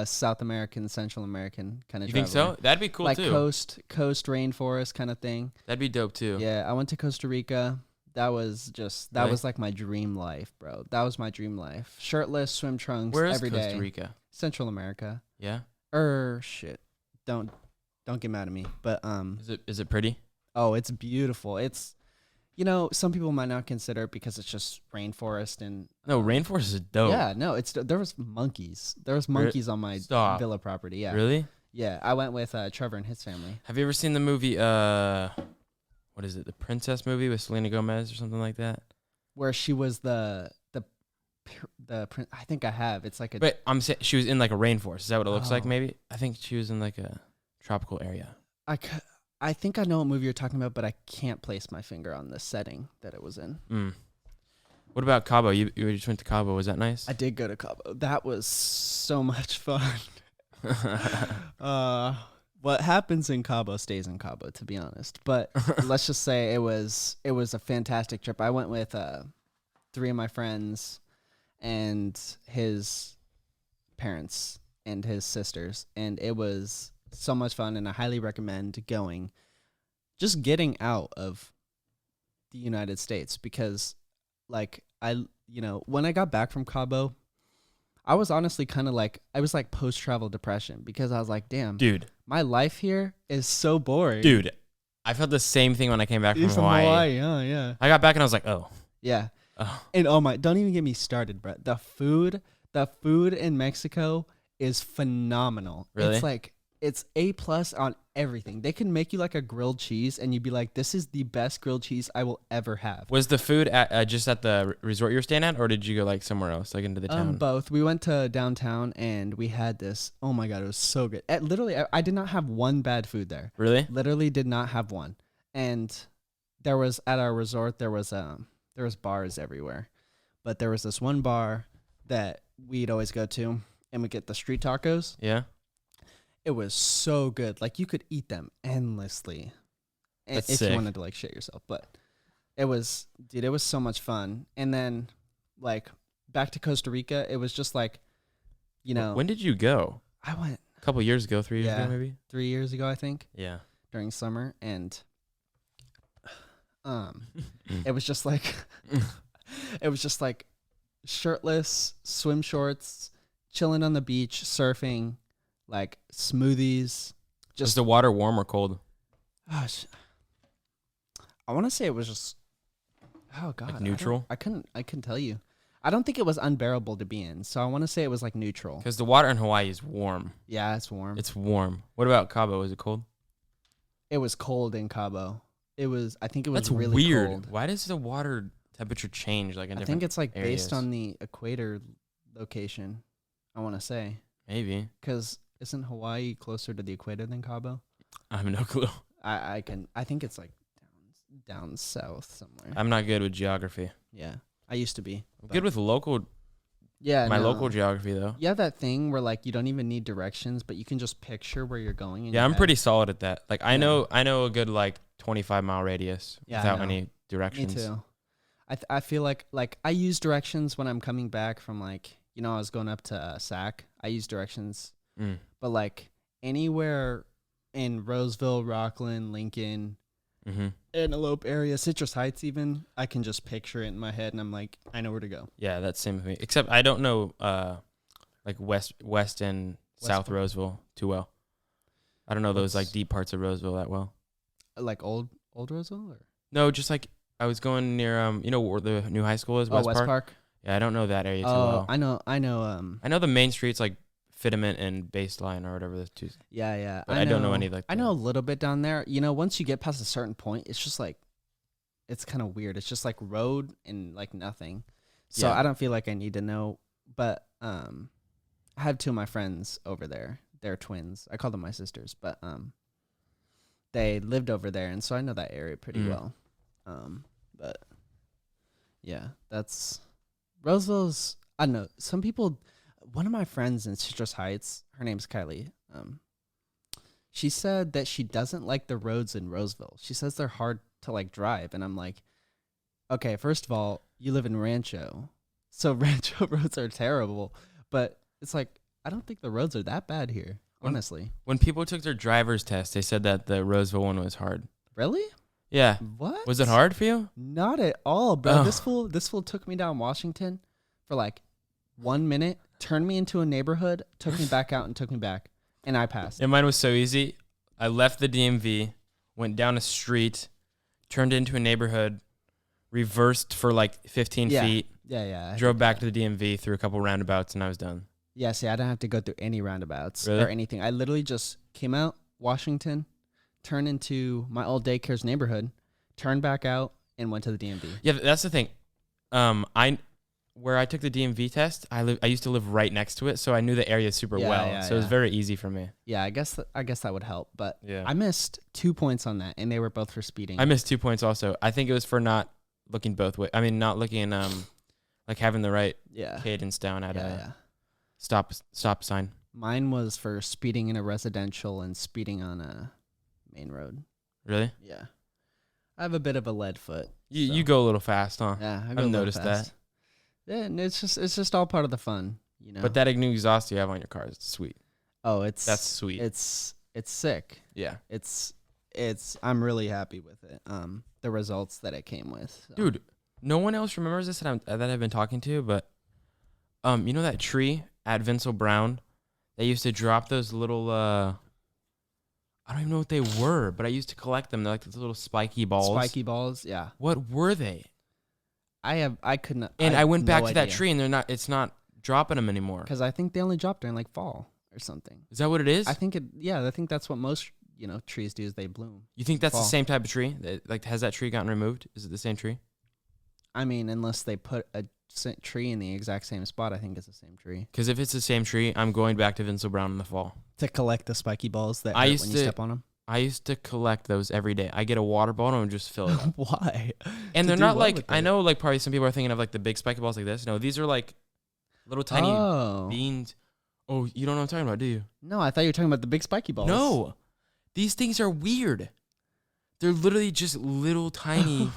[SPEAKER 1] South American, Central American kind of.
[SPEAKER 2] You think so? That'd be cool
[SPEAKER 1] like
[SPEAKER 2] too.
[SPEAKER 1] Coast rainforest kind of thing.
[SPEAKER 2] That'd be dope too.
[SPEAKER 1] Yeah, I went to Costa Rica. That was was like my dream life, bro. That was my dream life. Shirtless, swim trunks every day.
[SPEAKER 2] Where is Costa Rica?
[SPEAKER 1] Central America.
[SPEAKER 2] Yeah.
[SPEAKER 1] Shit. Don't get mad at me. But
[SPEAKER 2] Is it pretty?
[SPEAKER 1] Oh, it's beautiful. It's some people might not consider it because it's just rainforest and
[SPEAKER 2] no, rainforest is dope.
[SPEAKER 1] Yeah, no, there was monkeys. There was monkeys on my villa property. Yeah.
[SPEAKER 2] Really?
[SPEAKER 1] Yeah, I went with Trevor and his family.
[SPEAKER 2] Have you ever seen the movie what is it? The Princess movie with Selena Gomez or something like that?
[SPEAKER 1] Where she was the I think I have. It's like a.
[SPEAKER 2] But I'm saying she was in like a rainforest. Is that what it looks like? Maybe I think she was in like a tropical area.
[SPEAKER 1] I think I know what movie you're talking about, but I can't place my finger on the setting that it was in.
[SPEAKER 2] What about Cabo? You just went to Cabo. Was that nice?
[SPEAKER 1] I did go to Cabo. That was so much fun. What happens in Cabo stays in Cabo, to be honest. But let's just say it was a fantastic trip. I went with 3 of my friends and his parents and his sisters, and it was so much fun, and I highly recommend going. Just getting out of the United States, because like when I got back from Cabo, I was honestly kind of like, I was like post-travel depression, because I was like, damn,
[SPEAKER 2] dude,
[SPEAKER 1] my life here is so boring.
[SPEAKER 2] Dude, I felt the same thing when I came back from Hawaii.
[SPEAKER 1] Yeah.
[SPEAKER 2] I got back and I was like, oh.
[SPEAKER 1] Yeah.
[SPEAKER 2] Oh.
[SPEAKER 1] And don't even get me started, bro. The food in Mexico is phenomenal.
[SPEAKER 2] Really?
[SPEAKER 1] It's like, It's A+ on everything. They can make you like a grilled cheese, and you'd be like, "This is the best grilled cheese I will ever have."
[SPEAKER 2] Was the food at just at the resort you were staying at, or did you go like somewhere else, like into the town?
[SPEAKER 1] Both. We went to downtown, and we had this. Oh my god, it was so good. Literally, I did not have one bad food there.
[SPEAKER 2] Really?
[SPEAKER 1] Literally, did not have one. And there was at our resort, there was bars everywhere, but there was this one bar that we'd always go to, and we get the street tacos.
[SPEAKER 2] Yeah.
[SPEAKER 1] It was so good. Like, you could eat them endlessly
[SPEAKER 2] That's
[SPEAKER 1] if
[SPEAKER 2] sick.
[SPEAKER 1] you wanted to, like, shit yourself. But it was so much fun. And then, like, back to Costa Rica, it was just like,
[SPEAKER 2] When did you go?
[SPEAKER 1] I went
[SPEAKER 2] A couple years ago, 3 years ago, maybe?
[SPEAKER 1] 3 years ago, I think,
[SPEAKER 2] Yeah.
[SPEAKER 1] during summer. And it was just like, shirtless, swim shorts, chilling on the beach, surfing, like smoothies.
[SPEAKER 2] Just the water warm or cold?
[SPEAKER 1] Gosh, I want to say it was just. Oh god,
[SPEAKER 2] Like neutral?
[SPEAKER 1] I couldn't tell you. I don't think it was unbearable to be in, so I want to say it was like neutral.
[SPEAKER 2] Because the water in Hawaii is warm.
[SPEAKER 1] Yeah, it's warm.
[SPEAKER 2] It's warm. What about Cabo? Was it cold?
[SPEAKER 1] It was cold in Cabo. I think it was
[SPEAKER 2] That's
[SPEAKER 1] really
[SPEAKER 2] weird.
[SPEAKER 1] cold.
[SPEAKER 2] Why does the water temperature change like in
[SPEAKER 1] I
[SPEAKER 2] different
[SPEAKER 1] think it's like
[SPEAKER 2] areas?
[SPEAKER 1] based on the equator location. I want to say,
[SPEAKER 2] Maybe.
[SPEAKER 1] because isn't Hawaii closer to the equator than Cabo?
[SPEAKER 2] I have no clue.
[SPEAKER 1] I think it's like down south somewhere.
[SPEAKER 2] I'm not good with geography.
[SPEAKER 1] Yeah, I used to be.
[SPEAKER 2] I'm
[SPEAKER 1] but-
[SPEAKER 2] good with local.
[SPEAKER 1] Yeah,
[SPEAKER 2] My
[SPEAKER 1] no.
[SPEAKER 2] local geography though.
[SPEAKER 1] Yeah, that thing where like you don't even need directions, but you can just picture where you're going. In
[SPEAKER 2] Yeah,
[SPEAKER 1] your
[SPEAKER 2] I'm
[SPEAKER 1] head.
[SPEAKER 2] pretty solid at that. Like I
[SPEAKER 1] Yeah.
[SPEAKER 2] know a good like 25-mile radius
[SPEAKER 1] Yeah, I
[SPEAKER 2] without
[SPEAKER 1] know.
[SPEAKER 2] any
[SPEAKER 1] Me
[SPEAKER 2] directions.
[SPEAKER 1] too. I feel like I use directions when I'm coming back from like I was going up to SAC. I use directions,
[SPEAKER 2] Mm.
[SPEAKER 1] but like anywhere in Roseville, Rockland, Lincoln,
[SPEAKER 2] Mm-hmm.
[SPEAKER 1] Antelope area, Citrus Heights, even I can just picture it in my head, and I'm like, I know where to go.
[SPEAKER 2] Yeah, that's same with me. Except I don't know like west and South
[SPEAKER 1] Point.
[SPEAKER 2] Roseville too well. I don't know those like
[SPEAKER 1] What's-
[SPEAKER 2] deep parts of Roseville that well.
[SPEAKER 1] Like old Roseville, or
[SPEAKER 2] No, just like I was going near where the new high school is, West Park. Yeah, I don't know that area too well.
[SPEAKER 1] I know.
[SPEAKER 2] I know the main streets like Fitiment and Baseline or whatever the two.
[SPEAKER 1] Yeah.
[SPEAKER 2] But I don't know any, like,
[SPEAKER 1] I know a little bit down there. Once you get past a certain point, it's just like, it's kind of weird. It's just like road and like nothing. So
[SPEAKER 2] Yeah.
[SPEAKER 1] I don't feel like I need to know. But I have two of my friends over there. They're twins. I call them my sisters, but they lived over there, and so I know that area pretty well. But yeah, that's Roseville's. I don't know. Some people. One of my friends in Citrus Heights, her name's Kylie. She said that she doesn't like the roads in Roseville. She says they're hard to like drive, and I'm like, okay, first of all, you live in Rancho, so Rancho roads are terrible. But it's like I don't think the roads are that bad here, honestly.
[SPEAKER 2] When people took their driver's test, they said that the Roseville one was hard.
[SPEAKER 1] Really?
[SPEAKER 2] Yeah.
[SPEAKER 1] What?
[SPEAKER 2] Was it hard for you?
[SPEAKER 1] Not at all, bro.
[SPEAKER 2] Oh.
[SPEAKER 1] This fool took me down Washington for like 1 minute, turned me into a neighborhood, took me back out, and took me back, and I passed.
[SPEAKER 2] Yeah, mine was so easy. I left the DMV, went down a street, turned into a neighborhood, reversed for like 15 feet,
[SPEAKER 1] Yeah.
[SPEAKER 2] drove back to the DMV through a couple roundabouts, and I was done.
[SPEAKER 1] Yeah, see, I didn't have to go through any roundabouts
[SPEAKER 2] Really?
[SPEAKER 1] or anything. I literally just came out Washington, turned into my old daycare's neighborhood, turned back out, and went to the DMV.
[SPEAKER 2] Yeah, that's the thing. Where I took the DMV test, I used to live right next to it, so I knew the area super
[SPEAKER 1] Yeah,
[SPEAKER 2] well.
[SPEAKER 1] yeah,
[SPEAKER 2] so it was
[SPEAKER 1] yeah.
[SPEAKER 2] very easy for me.
[SPEAKER 1] Yeah, I guess that would help. But
[SPEAKER 2] Yeah.
[SPEAKER 1] I missed 2 points on that, and they were both for speeding.
[SPEAKER 2] I missed 2 points also. I think it was for not looking both ways. I mean, not looking like having the right
[SPEAKER 1] yeah.
[SPEAKER 2] cadence down at
[SPEAKER 1] Yeah.
[SPEAKER 2] a stop sign.
[SPEAKER 1] Mine was for speeding in a residential and speeding on a main road.
[SPEAKER 2] Really?
[SPEAKER 1] Yeah. I have a bit of a lead foot.
[SPEAKER 2] You
[SPEAKER 1] So.
[SPEAKER 2] you go a little fast, huh?
[SPEAKER 1] Yeah, I
[SPEAKER 2] I've
[SPEAKER 1] go a little
[SPEAKER 2] noticed
[SPEAKER 1] fast. Yeah, and it's just all part of the fun, you know.
[SPEAKER 2] But that new exhaust you have on your car is sweet. That's sweet.
[SPEAKER 1] It's sick.
[SPEAKER 2] Yeah.
[SPEAKER 1] It's I'm really happy with it. The results that it came with. So.
[SPEAKER 2] Dude, no one else remembers this that I've been talking to, but you know that tree at Vincent Brown? They used to drop those little I don't even know what they were, but I used to collect them. They're like those little spiky balls.
[SPEAKER 1] Spiky balls, yeah.
[SPEAKER 2] What were they?
[SPEAKER 1] I couldn't.
[SPEAKER 2] And I went
[SPEAKER 1] have
[SPEAKER 2] back
[SPEAKER 1] no
[SPEAKER 2] to that
[SPEAKER 1] idea.
[SPEAKER 2] tree and it's not dropping them anymore.
[SPEAKER 1] Because I think they only dropped during like fall or something.
[SPEAKER 2] Is that what it is?
[SPEAKER 1] I think that's what most trees do is they bloom.
[SPEAKER 2] You think that's
[SPEAKER 1] fall.
[SPEAKER 2] the same type of tree? Like, has that tree gotten removed? Is it the same tree?
[SPEAKER 1] I mean, unless they put a tree in the exact same spot, I think it's the same tree.
[SPEAKER 2] Because if it's the same tree, I'm going back to Vincent Brown in the fall
[SPEAKER 1] To collect the spiky balls that
[SPEAKER 2] I
[SPEAKER 1] hurt
[SPEAKER 2] used
[SPEAKER 1] when you
[SPEAKER 2] to-
[SPEAKER 1] step on them.
[SPEAKER 2] I used to collect those every day. I get a water bottle and just fill it up.
[SPEAKER 1] Why?
[SPEAKER 2] And
[SPEAKER 1] To
[SPEAKER 2] they're
[SPEAKER 1] do
[SPEAKER 2] not
[SPEAKER 1] what
[SPEAKER 2] like,
[SPEAKER 1] with
[SPEAKER 2] I
[SPEAKER 1] it?
[SPEAKER 2] know like probably some people are thinking of like the big spiky balls like this. No, these are like little tiny
[SPEAKER 1] Oh.
[SPEAKER 2] beans. Oh, you don't know what I'm talking about, do you?
[SPEAKER 1] No, I thought you were talking about the big spiky balls.
[SPEAKER 2] No. These things are weird. They're literally just little tiny.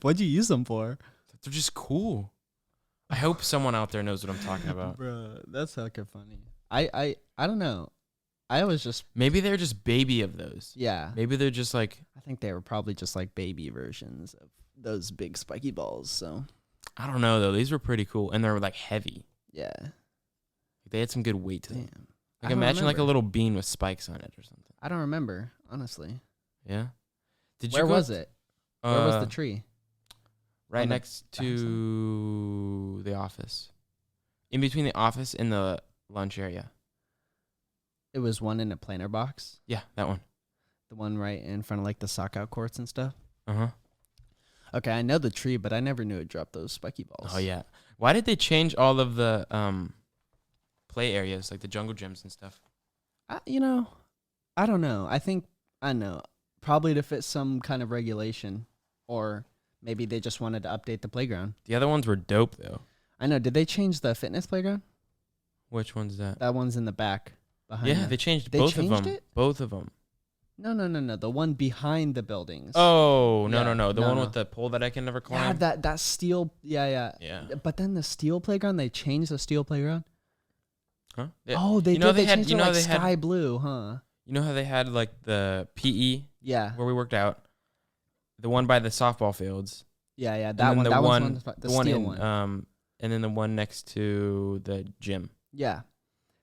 [SPEAKER 1] What'd you use them for?
[SPEAKER 2] They're just cool. I hope someone out there knows what I'm talking about.
[SPEAKER 1] Bro, that's hecka funny. I don't know. I was just
[SPEAKER 2] Maybe they're just baby of those.
[SPEAKER 1] yeah.
[SPEAKER 2] Maybe they're just like,
[SPEAKER 1] I think they were probably just like baby versions of those big spiky balls. So
[SPEAKER 2] I don't know though. These were pretty cool. And they're like heavy.
[SPEAKER 1] yeah.
[SPEAKER 2] They had some good weight to them.
[SPEAKER 1] Damn.
[SPEAKER 2] Like imagine like a little bean with spikes on it or something.
[SPEAKER 1] I don't remember, honestly.
[SPEAKER 2] Yeah. Did
[SPEAKER 1] Where
[SPEAKER 2] you go
[SPEAKER 1] was it? Where was the tree?
[SPEAKER 2] Right
[SPEAKER 1] On the
[SPEAKER 2] next to the office. In between the office and the lunch area.
[SPEAKER 1] It was one in a planter box.
[SPEAKER 2] Yeah, that one.
[SPEAKER 1] The one right in front of like the sock out courts and stuff.
[SPEAKER 2] Uh-huh.
[SPEAKER 1] Okay, I know the tree, but I never knew it dropped those spiky balls.
[SPEAKER 2] Oh yeah. Why did they change all of the play areas, like the jungle gyms and stuff?
[SPEAKER 1] I don't know. I know. Probably to fit some kind of regulation, or maybe they just wanted to update the playground.
[SPEAKER 2] The other ones were dope though.
[SPEAKER 1] I know. Did they change the fitness playground?
[SPEAKER 2] Which one's that?
[SPEAKER 1] That one's in the back behind.
[SPEAKER 2] Yeah, they changed
[SPEAKER 1] They
[SPEAKER 2] both of
[SPEAKER 1] changed
[SPEAKER 2] them.
[SPEAKER 1] it?
[SPEAKER 2] Both of them.
[SPEAKER 1] No. The one behind the buildings.
[SPEAKER 2] Oh, no,
[SPEAKER 1] Yeah,
[SPEAKER 2] no. The
[SPEAKER 1] no,
[SPEAKER 2] one
[SPEAKER 1] no.
[SPEAKER 2] with the pole that I can never
[SPEAKER 1] yeah,
[SPEAKER 2] climb.
[SPEAKER 1] that steel. Yeah.
[SPEAKER 2] Yeah.
[SPEAKER 1] But then the steel playground, they changed the steel playground.
[SPEAKER 2] Huh? Yeah.
[SPEAKER 1] Oh, they
[SPEAKER 2] You know
[SPEAKER 1] did.
[SPEAKER 2] they
[SPEAKER 1] They
[SPEAKER 2] had-
[SPEAKER 1] changed
[SPEAKER 2] you
[SPEAKER 1] it
[SPEAKER 2] know
[SPEAKER 1] like
[SPEAKER 2] they had-
[SPEAKER 1] sky blue, huh?
[SPEAKER 2] You know how they had like the PE
[SPEAKER 1] Yeah.
[SPEAKER 2] where we worked out? The one by the softball fields.
[SPEAKER 1] Yeah.
[SPEAKER 2] And
[SPEAKER 1] That
[SPEAKER 2] then
[SPEAKER 1] one.
[SPEAKER 2] the
[SPEAKER 1] That
[SPEAKER 2] one,
[SPEAKER 1] one's the
[SPEAKER 2] the one
[SPEAKER 1] steel
[SPEAKER 2] in,
[SPEAKER 1] one.
[SPEAKER 2] and then the one next to the gym.
[SPEAKER 1] Yeah.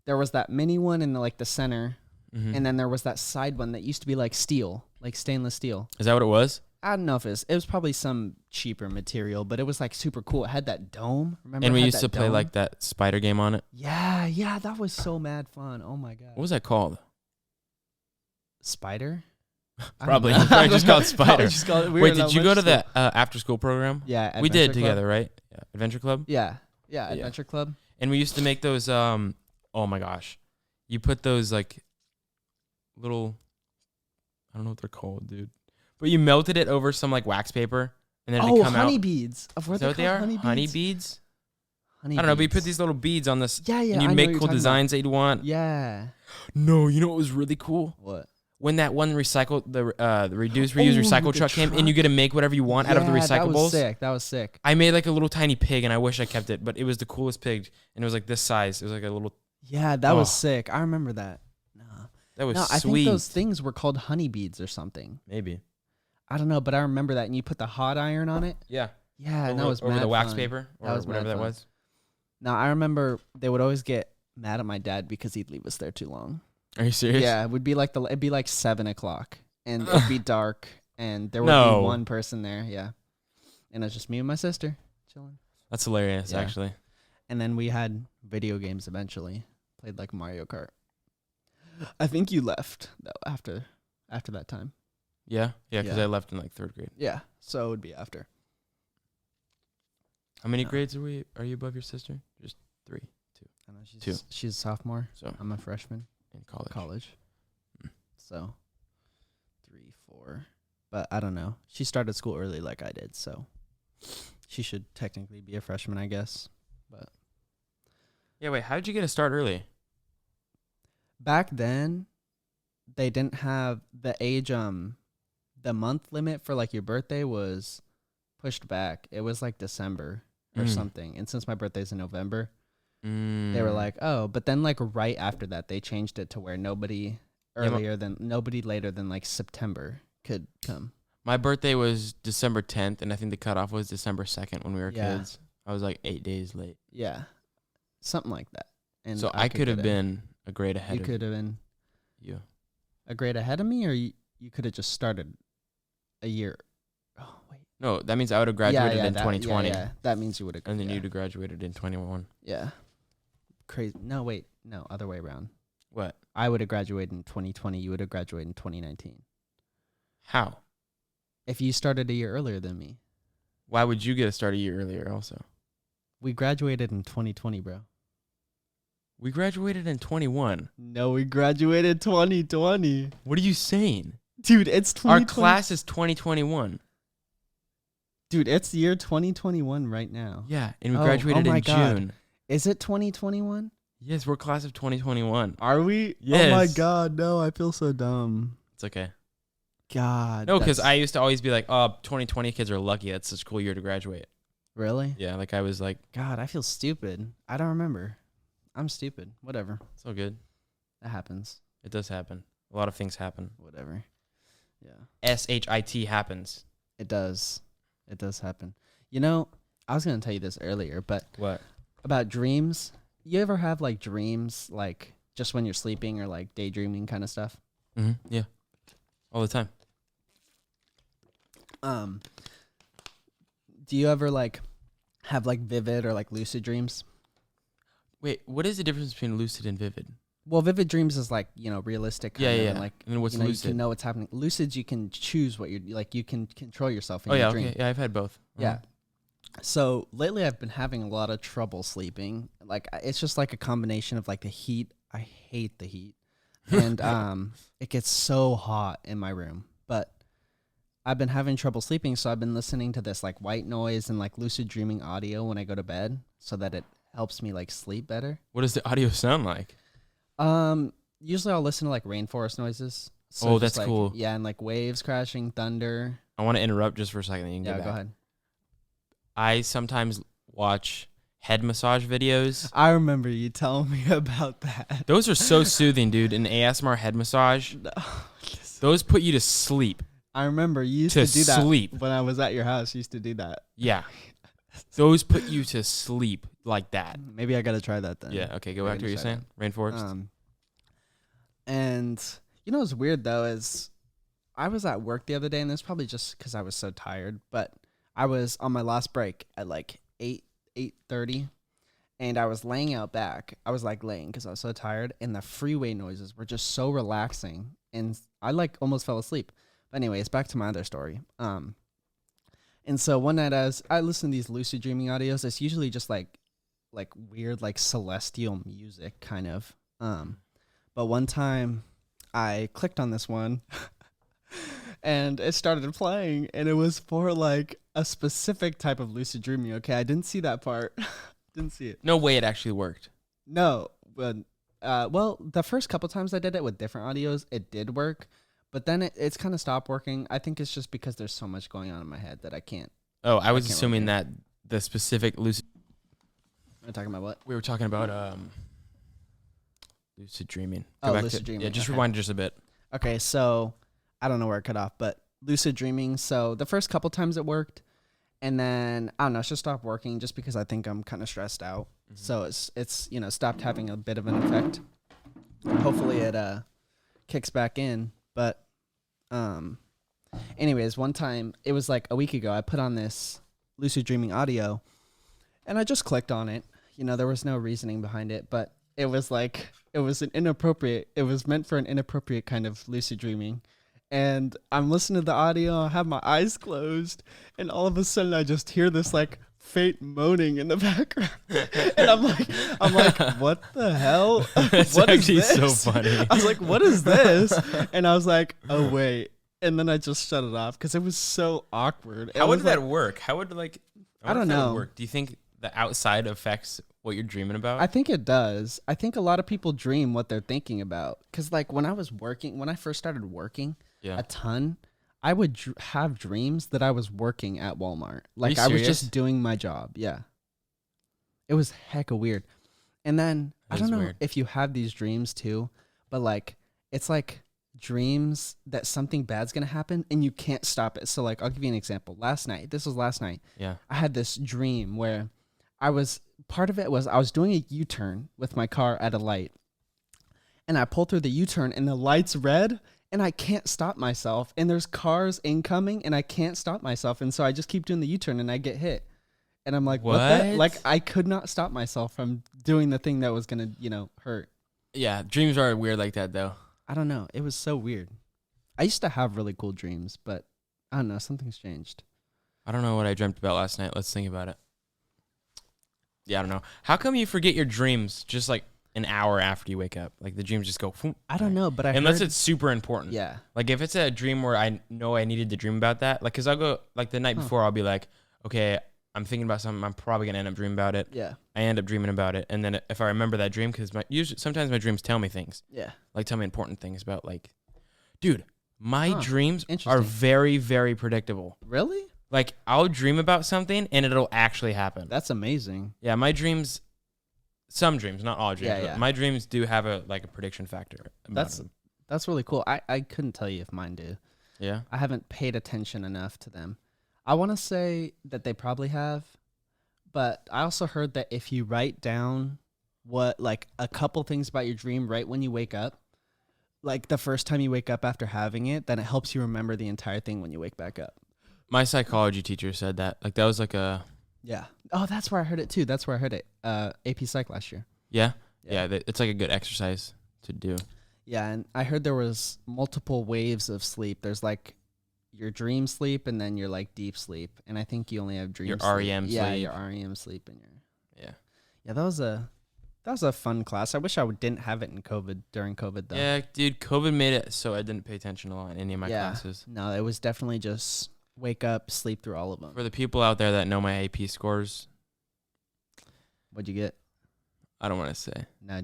[SPEAKER 1] There was that mini one in the center,
[SPEAKER 2] Mm-hmm.
[SPEAKER 1] and then there was that side one that used to be like steel, like stainless steel.
[SPEAKER 2] Is that what it was?
[SPEAKER 1] I don't know if it was probably some cheaper material, but it was like super cool. It had that dome. Remember?
[SPEAKER 2] And
[SPEAKER 1] it
[SPEAKER 2] we
[SPEAKER 1] had
[SPEAKER 2] used to
[SPEAKER 1] that
[SPEAKER 2] play
[SPEAKER 1] dome?
[SPEAKER 2] like that spider game on it.
[SPEAKER 1] Yeah, that was so mad fun. Oh my god.
[SPEAKER 2] What was that called?
[SPEAKER 1] Spider? I don't
[SPEAKER 2] Probably.
[SPEAKER 1] know.
[SPEAKER 2] Probably just called
[SPEAKER 1] Probably
[SPEAKER 2] Spider.
[SPEAKER 1] just called it- we were
[SPEAKER 2] Wait,
[SPEAKER 1] in
[SPEAKER 2] did you go to
[SPEAKER 1] elementary
[SPEAKER 2] the after school program?
[SPEAKER 1] school. Yeah,
[SPEAKER 2] We did
[SPEAKER 1] Adventure Club.
[SPEAKER 2] together, right? Yeah. Adventure Club.
[SPEAKER 1] Yeah,
[SPEAKER 2] Yeah.
[SPEAKER 1] Adventure Club.
[SPEAKER 2] And we used to make those. Oh my gosh, you put those like little. I don't know what they're called, dude. But you melted it over some like wax paper, and then it come
[SPEAKER 1] honey
[SPEAKER 2] out.
[SPEAKER 1] beads. Of
[SPEAKER 2] Is that what they are? Honey beads.
[SPEAKER 1] Honey
[SPEAKER 2] I don't know, but you put
[SPEAKER 1] beads.
[SPEAKER 2] these little beads on this,
[SPEAKER 1] Yeah,
[SPEAKER 2] and
[SPEAKER 1] I
[SPEAKER 2] you'd
[SPEAKER 1] know what
[SPEAKER 2] make
[SPEAKER 1] you're
[SPEAKER 2] cool
[SPEAKER 1] talking
[SPEAKER 2] designs that you'd want.
[SPEAKER 1] About. Yeah.
[SPEAKER 2] No, you know what was really cool?
[SPEAKER 1] What?
[SPEAKER 2] When that one the reduce reuse
[SPEAKER 1] Oh,
[SPEAKER 2] recycle
[SPEAKER 1] the
[SPEAKER 2] truck came, and
[SPEAKER 1] truck.
[SPEAKER 2] you get to make whatever you want out of the
[SPEAKER 1] Yeah, That was
[SPEAKER 2] recyclables.
[SPEAKER 1] sick. That was sick.
[SPEAKER 2] I made like a little tiny pig, and I wish I kept it, but it was the coolest pig, and it was like this size. It was like a little.
[SPEAKER 1] Yeah, that was
[SPEAKER 2] Oh.
[SPEAKER 1] sick. I remember that. No,
[SPEAKER 2] That was
[SPEAKER 1] I
[SPEAKER 2] sweet.
[SPEAKER 1] think those things were called honey beads or something.
[SPEAKER 2] Maybe.
[SPEAKER 1] I don't know, but I remember that. And you put the hot iron on it.
[SPEAKER 2] Yeah.
[SPEAKER 1] Yeah, and that
[SPEAKER 2] over,
[SPEAKER 1] was
[SPEAKER 2] over
[SPEAKER 1] mad
[SPEAKER 2] the wax
[SPEAKER 1] fun.
[SPEAKER 2] paper or
[SPEAKER 1] That was
[SPEAKER 2] whatever
[SPEAKER 1] mad
[SPEAKER 2] that
[SPEAKER 1] fun.
[SPEAKER 2] was.
[SPEAKER 1] Now I remember they would always get mad at my dad because he'd leave us there too long.
[SPEAKER 2] Are you serious?
[SPEAKER 1] Yeah, it would be it'd be like 7:00, and it'd be dark, and there would
[SPEAKER 2] No.
[SPEAKER 1] be one person there. Yeah, and it was just me and my sister chilling.
[SPEAKER 2] That's hilarious,
[SPEAKER 1] Yeah.
[SPEAKER 2] actually.
[SPEAKER 1] And then we had video games eventually. Played like Mario Kart. I think you left though after that time.
[SPEAKER 2] Yeah, because
[SPEAKER 1] Yeah.
[SPEAKER 2] I left in like 3rd grade.
[SPEAKER 1] Yeah, so it would be after.
[SPEAKER 2] How many
[SPEAKER 1] No.
[SPEAKER 2] grades are you above your sister? Just 3.
[SPEAKER 1] I know she's
[SPEAKER 2] 2.
[SPEAKER 1] she's a sophomore.
[SPEAKER 2] So
[SPEAKER 1] I'm a freshman.
[SPEAKER 2] in college.
[SPEAKER 1] College. So 3, 4. But I don't know. She started school early like I did, so she should technically be a freshman, I guess. But
[SPEAKER 2] Yeah. Wait. How did you get a start early?
[SPEAKER 1] back then they didn't have the age the month limit for like your birthday was pushed back. It was like December or something. And since my birthday's in November, they were like, "Oh," but then like right after that they changed it to where nobody later than like September could come.
[SPEAKER 2] My birthday was December 10th, and I think the cutoff was December 2nd when we were
[SPEAKER 1] Yeah.
[SPEAKER 2] kids. I was like 8 days late.
[SPEAKER 1] Yeah. Something like that. And
[SPEAKER 2] So I could have
[SPEAKER 1] get
[SPEAKER 2] been a grade ahead
[SPEAKER 1] You
[SPEAKER 2] of
[SPEAKER 1] could have been
[SPEAKER 2] you.
[SPEAKER 1] a grade ahead of me, or you could have just started a year. Oh wait,
[SPEAKER 2] No, that means I would have graduated in 2020,
[SPEAKER 1] Yeah, that means you would have.
[SPEAKER 2] and then you'd have graduated in 21.
[SPEAKER 1] Yeah. Crazy. No, wait. No, other way around.
[SPEAKER 2] What?
[SPEAKER 1] I would have graduated in 2020. You would have graduated in 2019.
[SPEAKER 2] How?
[SPEAKER 1] If you started a year earlier than me.
[SPEAKER 2] Why would you get a start a year earlier also?
[SPEAKER 1] We graduated in 2020, bro.
[SPEAKER 2] We graduated in 21.
[SPEAKER 1] No, we graduated 2020.
[SPEAKER 2] What are you saying?
[SPEAKER 1] Dude, it's 2020.
[SPEAKER 2] Our class is 2021.
[SPEAKER 1] Dude, it's year 2021 right now.
[SPEAKER 2] Yeah, and we graduated in June.
[SPEAKER 1] Is it 2021?
[SPEAKER 2] Yes, we're class of 2021.
[SPEAKER 1] Are we?
[SPEAKER 2] Yes.
[SPEAKER 1] Oh my God, no, I feel so dumb.
[SPEAKER 2] It's okay.
[SPEAKER 1] God.
[SPEAKER 2] No, because I used to always be like, oh, 2020 kids are lucky. That's such a cool year to graduate.
[SPEAKER 1] Really?
[SPEAKER 2] Yeah, like I was like,
[SPEAKER 1] God, I feel stupid. I don't remember. I'm stupid. Whatever.
[SPEAKER 2] it's all good.
[SPEAKER 1] That happens.
[SPEAKER 2] It does happen. A lot of things happen.
[SPEAKER 1] Whatever. Yeah.
[SPEAKER 2] SHIT happens.
[SPEAKER 1] It does. It does happen. You know, I was going to tell you this earlier, but
[SPEAKER 2] What?
[SPEAKER 1] about dreams. You ever have like dreams like just when you're sleeping or like daydreaming kind of stuff?
[SPEAKER 2] Mm-hmm. Yeah. All the time.
[SPEAKER 1] Do you ever like have like vivid or like lucid dreams?
[SPEAKER 2] Wait, what is the difference between lucid and vivid?
[SPEAKER 1] Well, vivid dreams is like, realistic kind of, and like,
[SPEAKER 2] And what's
[SPEAKER 1] you know,
[SPEAKER 2] lucid?
[SPEAKER 1] you can know what's happening. Lucids, you can choose what you're like. You can control yourself in
[SPEAKER 2] Oh
[SPEAKER 1] your
[SPEAKER 2] yeah,
[SPEAKER 1] dream.
[SPEAKER 2] okay. Yeah, I've had both.
[SPEAKER 1] Yeah. So lately, I've been having a lot of trouble sleeping. Like, it's just like a combination of like the heat. I hate the heat, and it gets so hot in my room. But I've been having trouble sleeping, so I've been listening to this like white noise and like lucid dreaming audio when I go to bed, so that it helps me like sleep better.
[SPEAKER 2] What does the audio sound like?
[SPEAKER 1] Usually I'll listen to like rainforest noises. So
[SPEAKER 2] Oh,
[SPEAKER 1] just,
[SPEAKER 2] that's
[SPEAKER 1] like,
[SPEAKER 2] cool.
[SPEAKER 1] Yeah, and like waves crashing, thunder.
[SPEAKER 2] I want to interrupt just for a second. Then you can
[SPEAKER 1] Yeah,
[SPEAKER 2] go
[SPEAKER 1] go
[SPEAKER 2] back.
[SPEAKER 1] ahead.
[SPEAKER 2] I sometimes watch head massage videos.
[SPEAKER 1] I remember you telling me about that.
[SPEAKER 2] Those are so soothing, dude. An ASMR head massage. Those put you to sleep.
[SPEAKER 1] I remember you used to do that
[SPEAKER 2] sleep.
[SPEAKER 1] when I was at your house. You used to do that.
[SPEAKER 2] Yeah. Those put you to sleep like that.
[SPEAKER 1] Maybe I gotta try that then.
[SPEAKER 2] Yeah. Okay. Go
[SPEAKER 1] I
[SPEAKER 2] back to what
[SPEAKER 1] gotta
[SPEAKER 2] you're
[SPEAKER 1] try
[SPEAKER 2] saying. Rainforest.
[SPEAKER 1] And you know what's weird though is I was at work the other day, and it's probably just because I was so tired, but I was on my last break at like 8:30, and I was laying out back. I was like laying because I was so tired, and the freeway noises were just so relaxing, and I like almost fell asleep. But anyways, back to my other story. And so one night as I listen to these lucid dreaming audios, it's usually just like weird like celestial music kind of. But one time I clicked on this one and it started playing, and it was for like a specific type of lucid dreaming. Okay, I didn't see that part. Didn't see it.
[SPEAKER 2] No way it actually worked.
[SPEAKER 1] No, but well, the first couple times I did it with different audios, it did work, but then it's kind of stopped working. I think it's just because there's so much going on in my head that I can't.
[SPEAKER 2] Oh, I was
[SPEAKER 1] can't
[SPEAKER 2] assuming
[SPEAKER 1] remember.
[SPEAKER 2] that the specific lucid.
[SPEAKER 1] We're talking about what?
[SPEAKER 2] We were talking about lucid dreaming.
[SPEAKER 1] Oh,
[SPEAKER 2] back
[SPEAKER 1] lucid
[SPEAKER 2] to,
[SPEAKER 1] dreaming,
[SPEAKER 2] Yeah, just
[SPEAKER 1] okay.
[SPEAKER 2] rewind just a bit.
[SPEAKER 1] Okay, so I don't know where it cut off, but lucid dreaming. So the first couple times it worked, and then I don't know, it's just stopped working just because I think I'm kind of stressed out.
[SPEAKER 2] Mm-hmm.
[SPEAKER 1] So it's stopped having a bit of an effect. Hopefully it kicks back in. But anyways, one time it was like a week ago, I put on this lucid dreaming audio, and I just clicked on it. There was no reasoning behind it, but it was like it was meant for an inappropriate kind of lucid dreaming. And I'm listening to the audio, I have my eyes closed, and all of a sudden I just hear this like faint moaning in the background. And I'm like, what the hell?
[SPEAKER 2] It's
[SPEAKER 1] What is
[SPEAKER 2] actually so
[SPEAKER 1] this?
[SPEAKER 2] funny.
[SPEAKER 1] I was like, what is this? And I was like, oh wait. And then I just shut it off because it was so awkward.
[SPEAKER 2] How would that work? How would
[SPEAKER 1] I don't know.
[SPEAKER 2] Work? Do you think the outside affects what you're dreaming about?
[SPEAKER 1] I think it does. I think a lot of people dream what they're thinking about. Because like when I first started working a ton, I would have dreams that I was working at Walmart. Like I was just doing my job. Yeah. It was hecka weird. And then I don't know if you have these dreams too, but like it's like dreams that something bad's going to happen and you can't stop it. So like I'll give you an example. Last night,
[SPEAKER 2] Yeah.
[SPEAKER 1] I had this dream where I was doing a U-turn with my car at a light, and I pulled through the U-turn and the light's red and I can't stop myself, and there's cars incoming and I can't stop myself. And so I just keep doing the U-turn and I get hit. And I'm like, what? Like I could not stop myself from doing the thing that was going to, hurt.
[SPEAKER 2] Yeah, dreams are weird like that though.
[SPEAKER 1] I don't know. It was so weird. I used to have really cool dreams, but I don't know. Something's changed.
[SPEAKER 2] I don't know what I dreamt about last night. Let's think about it. Yeah, I don't know. How come you forget your dreams just like an hour after you wake up? Like the dreams just go. Phoom,
[SPEAKER 1] I don't know, but
[SPEAKER 2] unless it's super important.
[SPEAKER 1] Yeah.
[SPEAKER 2] Like if it's a dream where I know I needed to dream about that, like because I'll go like the night before I'll be like, okay, I'm thinking about something. I'm probably gonna end up dreaming about it.
[SPEAKER 1] Yeah.
[SPEAKER 2] I end up dreaming about it, and then if I remember that dream, because sometimes my dreams tell me things.
[SPEAKER 1] Yeah.
[SPEAKER 2] Like tell me important things about like, dude, my dreams are
[SPEAKER 1] Interesting.
[SPEAKER 2] very very predictable.
[SPEAKER 1] Really?
[SPEAKER 2] Like I'll dream about something and it'll actually happen.
[SPEAKER 1] That's amazing.
[SPEAKER 2] Yeah, my dreams, some dreams, not all dreams.
[SPEAKER 1] Yeah,
[SPEAKER 2] but
[SPEAKER 1] yeah.
[SPEAKER 2] my dreams do have a prediction factor. About them.
[SPEAKER 1] That's really cool. I couldn't tell you if mine do.
[SPEAKER 2] Yeah.
[SPEAKER 1] I haven't paid attention enough to them. I want to say that they probably have, but I also heard that if you write down what like a couple things about your dream right when you wake up, like the first time you wake up after having it, then it helps you remember the entire thing when you wake back up.
[SPEAKER 2] My psychology teacher said that. Like that was like a
[SPEAKER 1] Yeah. Oh, that's where I heard it too. That's where I heard it. AP Psych last year.
[SPEAKER 2] yeah. It's like a good exercise to do.
[SPEAKER 1] Yeah, and I heard there was multiple waves of sleep. There's like your dream sleep and then your like deep sleep. And I think you only have dream
[SPEAKER 2] Your
[SPEAKER 1] sleep.
[SPEAKER 2] REM
[SPEAKER 1] Yeah,
[SPEAKER 2] sleep.
[SPEAKER 1] your REM sleep and your
[SPEAKER 2] Yeah.
[SPEAKER 1] Yeah, that was a fun class. I wish I didn't have it during COVID though.
[SPEAKER 2] Yeah, dude, COVID made it so I didn't pay attention a lot in any of my
[SPEAKER 1] Yeah.
[SPEAKER 2] classes.
[SPEAKER 1] No, it was definitely just wake up, sleep through all of them.
[SPEAKER 2] For the people out there that know my AP scores,
[SPEAKER 1] What'd you get?
[SPEAKER 2] I don't want to say.
[SPEAKER 1] No.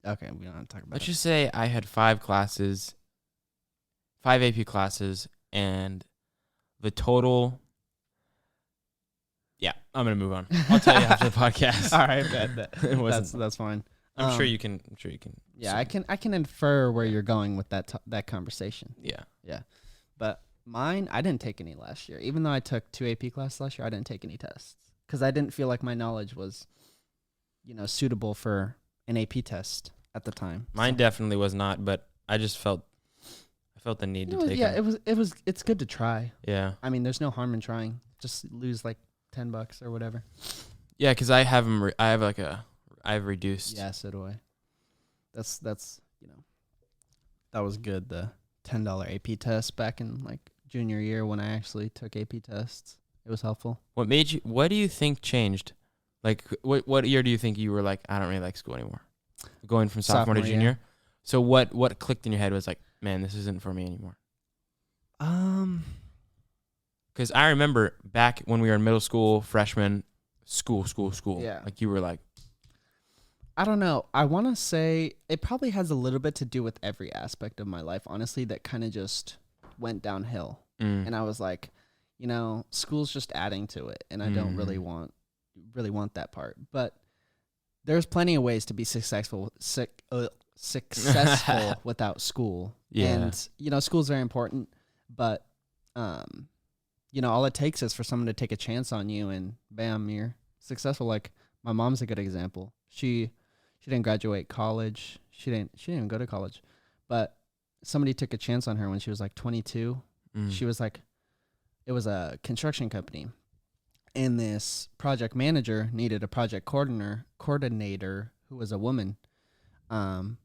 [SPEAKER 1] Okay, we don't have to talk about
[SPEAKER 2] Let's
[SPEAKER 1] it.
[SPEAKER 2] just say I had 5 AP classes, and the total. Yeah, I'm gonna move on. I'll tell you after the podcast.
[SPEAKER 1] All right, bet.
[SPEAKER 2] It wasn't.
[SPEAKER 1] That's fine.
[SPEAKER 2] I'm sure you can.
[SPEAKER 1] Yeah,
[SPEAKER 2] so-
[SPEAKER 1] I can infer where you're going with that conversation.
[SPEAKER 2] Yeah.
[SPEAKER 1] But mine, I didn't take any last year. Even though I took 2 AP classes last year, I didn't take any tests because I didn't feel like my knowledge was, suitable for an AP test at the time.
[SPEAKER 2] Mine definitely was not, but I just felt the need to take it.
[SPEAKER 1] It's good to try.
[SPEAKER 2] Yeah.
[SPEAKER 1] I mean, there's no harm in trying. Just lose like $10 or whatever.
[SPEAKER 2] Yeah, because I have them. I've reduced.
[SPEAKER 1] Yeah, so do I. That's that was good. The $10 AP test back in like junior year when I actually took AP tests. It was helpful.
[SPEAKER 2] What do you think changed? Like, what year do you think you were like, I don't really like school anymore? Going from sophomore to junior?
[SPEAKER 1] Yeah.
[SPEAKER 2] So what clicked in your head was like, man, this isn't for me anymore? Because I remember back when we were in middle school, freshman, school.
[SPEAKER 1] Yeah.
[SPEAKER 2] Like you were like,
[SPEAKER 1] I don't know. I want to say it probably has a little bit to do with every aspect of my life, honestly, that kind of just went downhill. And I was like, school's just adding to it, and I don't really want that part. But there's plenty of ways to be successful without school.
[SPEAKER 2] Yeah.
[SPEAKER 1] And school's very important, but all it takes is for someone to take a chance on you, and bam, you're successful. Like my mom's a good example. She didn't graduate college. She didn't even go to college, but somebody took a chance on her when she was like 22. She was like, it was a construction company, and this project manager needed a project coordinator who was a woman. And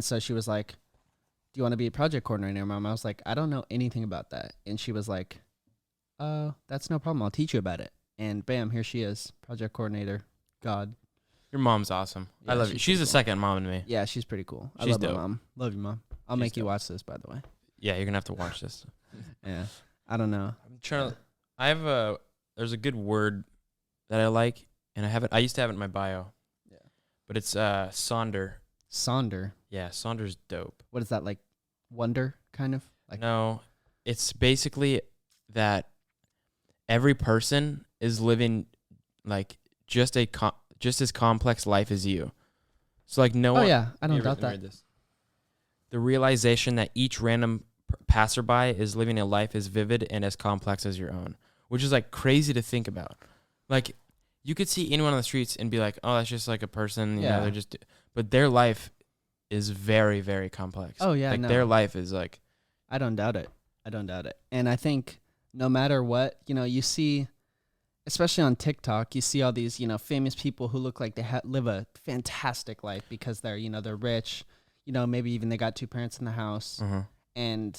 [SPEAKER 1] so she was like, do you want to be a project coordinator, Mom? I was like, I don't know anything about that. And she was like, that's no problem. I'll teach you about it. And bam, here she is, project coordinator. God.
[SPEAKER 2] your mom's awesome.
[SPEAKER 1] Yeah,
[SPEAKER 2] I love you. She's the second mom to me.
[SPEAKER 1] Yeah, she's pretty cool. I
[SPEAKER 2] She's
[SPEAKER 1] love
[SPEAKER 2] dope.
[SPEAKER 1] my mom. Love you, Mom. I'll
[SPEAKER 2] She's
[SPEAKER 1] make you
[SPEAKER 2] dope.
[SPEAKER 1] watch this, by the way.
[SPEAKER 2] Yeah, you're gonna have to watch this.
[SPEAKER 1] Yeah. I don't know.
[SPEAKER 2] I'm trying to. There's a good word that I like, and I used to have it in my bio.
[SPEAKER 1] Yeah.
[SPEAKER 2] But it's Sonder.
[SPEAKER 1] Sonder.
[SPEAKER 2] Yeah, Sonder's dope.
[SPEAKER 1] What is that, like wonder kind of? Like
[SPEAKER 2] No, it's basically that every person is living like just as complex life as you. So like no one.
[SPEAKER 1] Oh yeah, I don't
[SPEAKER 2] You ever
[SPEAKER 1] doubt that.
[SPEAKER 2] read this? The realization that each random passerby is living a life as vivid and as complex as your own, which is like crazy to think about. Like you could see anyone on the streets and be like, "Oh, that's just like a person." You know, they're just. But their life is very, very complex.
[SPEAKER 1] Oh yeah,
[SPEAKER 2] like
[SPEAKER 1] no.
[SPEAKER 2] their life is like.
[SPEAKER 1] I don't doubt it. And I think no matter what, you see especially on TikTok, you see all these, famous people who look like they live a fantastic life because they're rich, maybe even they got two parents in the house. And,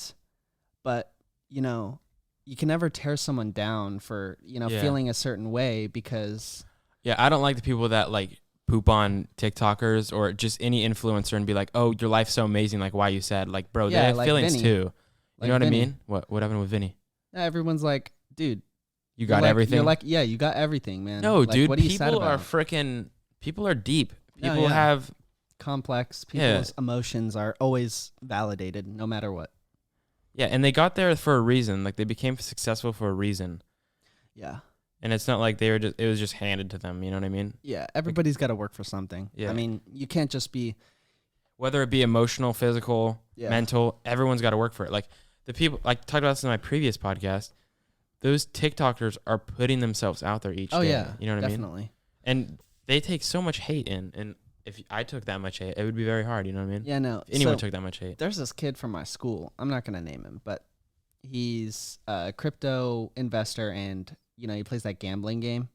[SPEAKER 1] but, you can never tear someone down for, feeling a certain way because.
[SPEAKER 2] Yeah, I don't like the people that like poop on TikTokers or just any influencer and be like, oh, your life's so amazing. Like, why you sad? Like, bro, they have
[SPEAKER 1] like
[SPEAKER 2] feelings
[SPEAKER 1] Vinny.
[SPEAKER 2] too. You know what
[SPEAKER 1] Vinny.
[SPEAKER 2] I mean? What happened with Vinny?
[SPEAKER 1] Yeah, everyone's like, dude.
[SPEAKER 2] You got everything?
[SPEAKER 1] You're like, yeah, you got everything, man.
[SPEAKER 2] No,
[SPEAKER 1] like,
[SPEAKER 2] dude,
[SPEAKER 1] what are you sad about?
[SPEAKER 2] People are deep. People
[SPEAKER 1] yeah.
[SPEAKER 2] have
[SPEAKER 1] complex. People's emotions are always validated no matter what.
[SPEAKER 2] Yeah, and they got there for a reason. Like, they became successful for a reason.
[SPEAKER 1] Yeah.
[SPEAKER 2] And it's not like it was just handed to them, you know what I mean?
[SPEAKER 1] Yeah, everybody's got to work for something.
[SPEAKER 2] Yeah.
[SPEAKER 1] I mean, you can't just be.
[SPEAKER 2] Whether it be emotional, physical, mental, everyone's got to work for it. Like, the people, like, talked about this in my previous podcast, those TikTokers are putting themselves out there each day. Oh, yeah. You know what I mean?
[SPEAKER 1] Definitely.
[SPEAKER 2] And they take so much hate in. And if I took that much hate, it would be very hard, you know what I mean?
[SPEAKER 1] Yeah, no.
[SPEAKER 2] If anyone took that much hate.
[SPEAKER 1] There's this kid from my school. I'm not going to name him, but he's a crypto investor and, he plays that gambling game,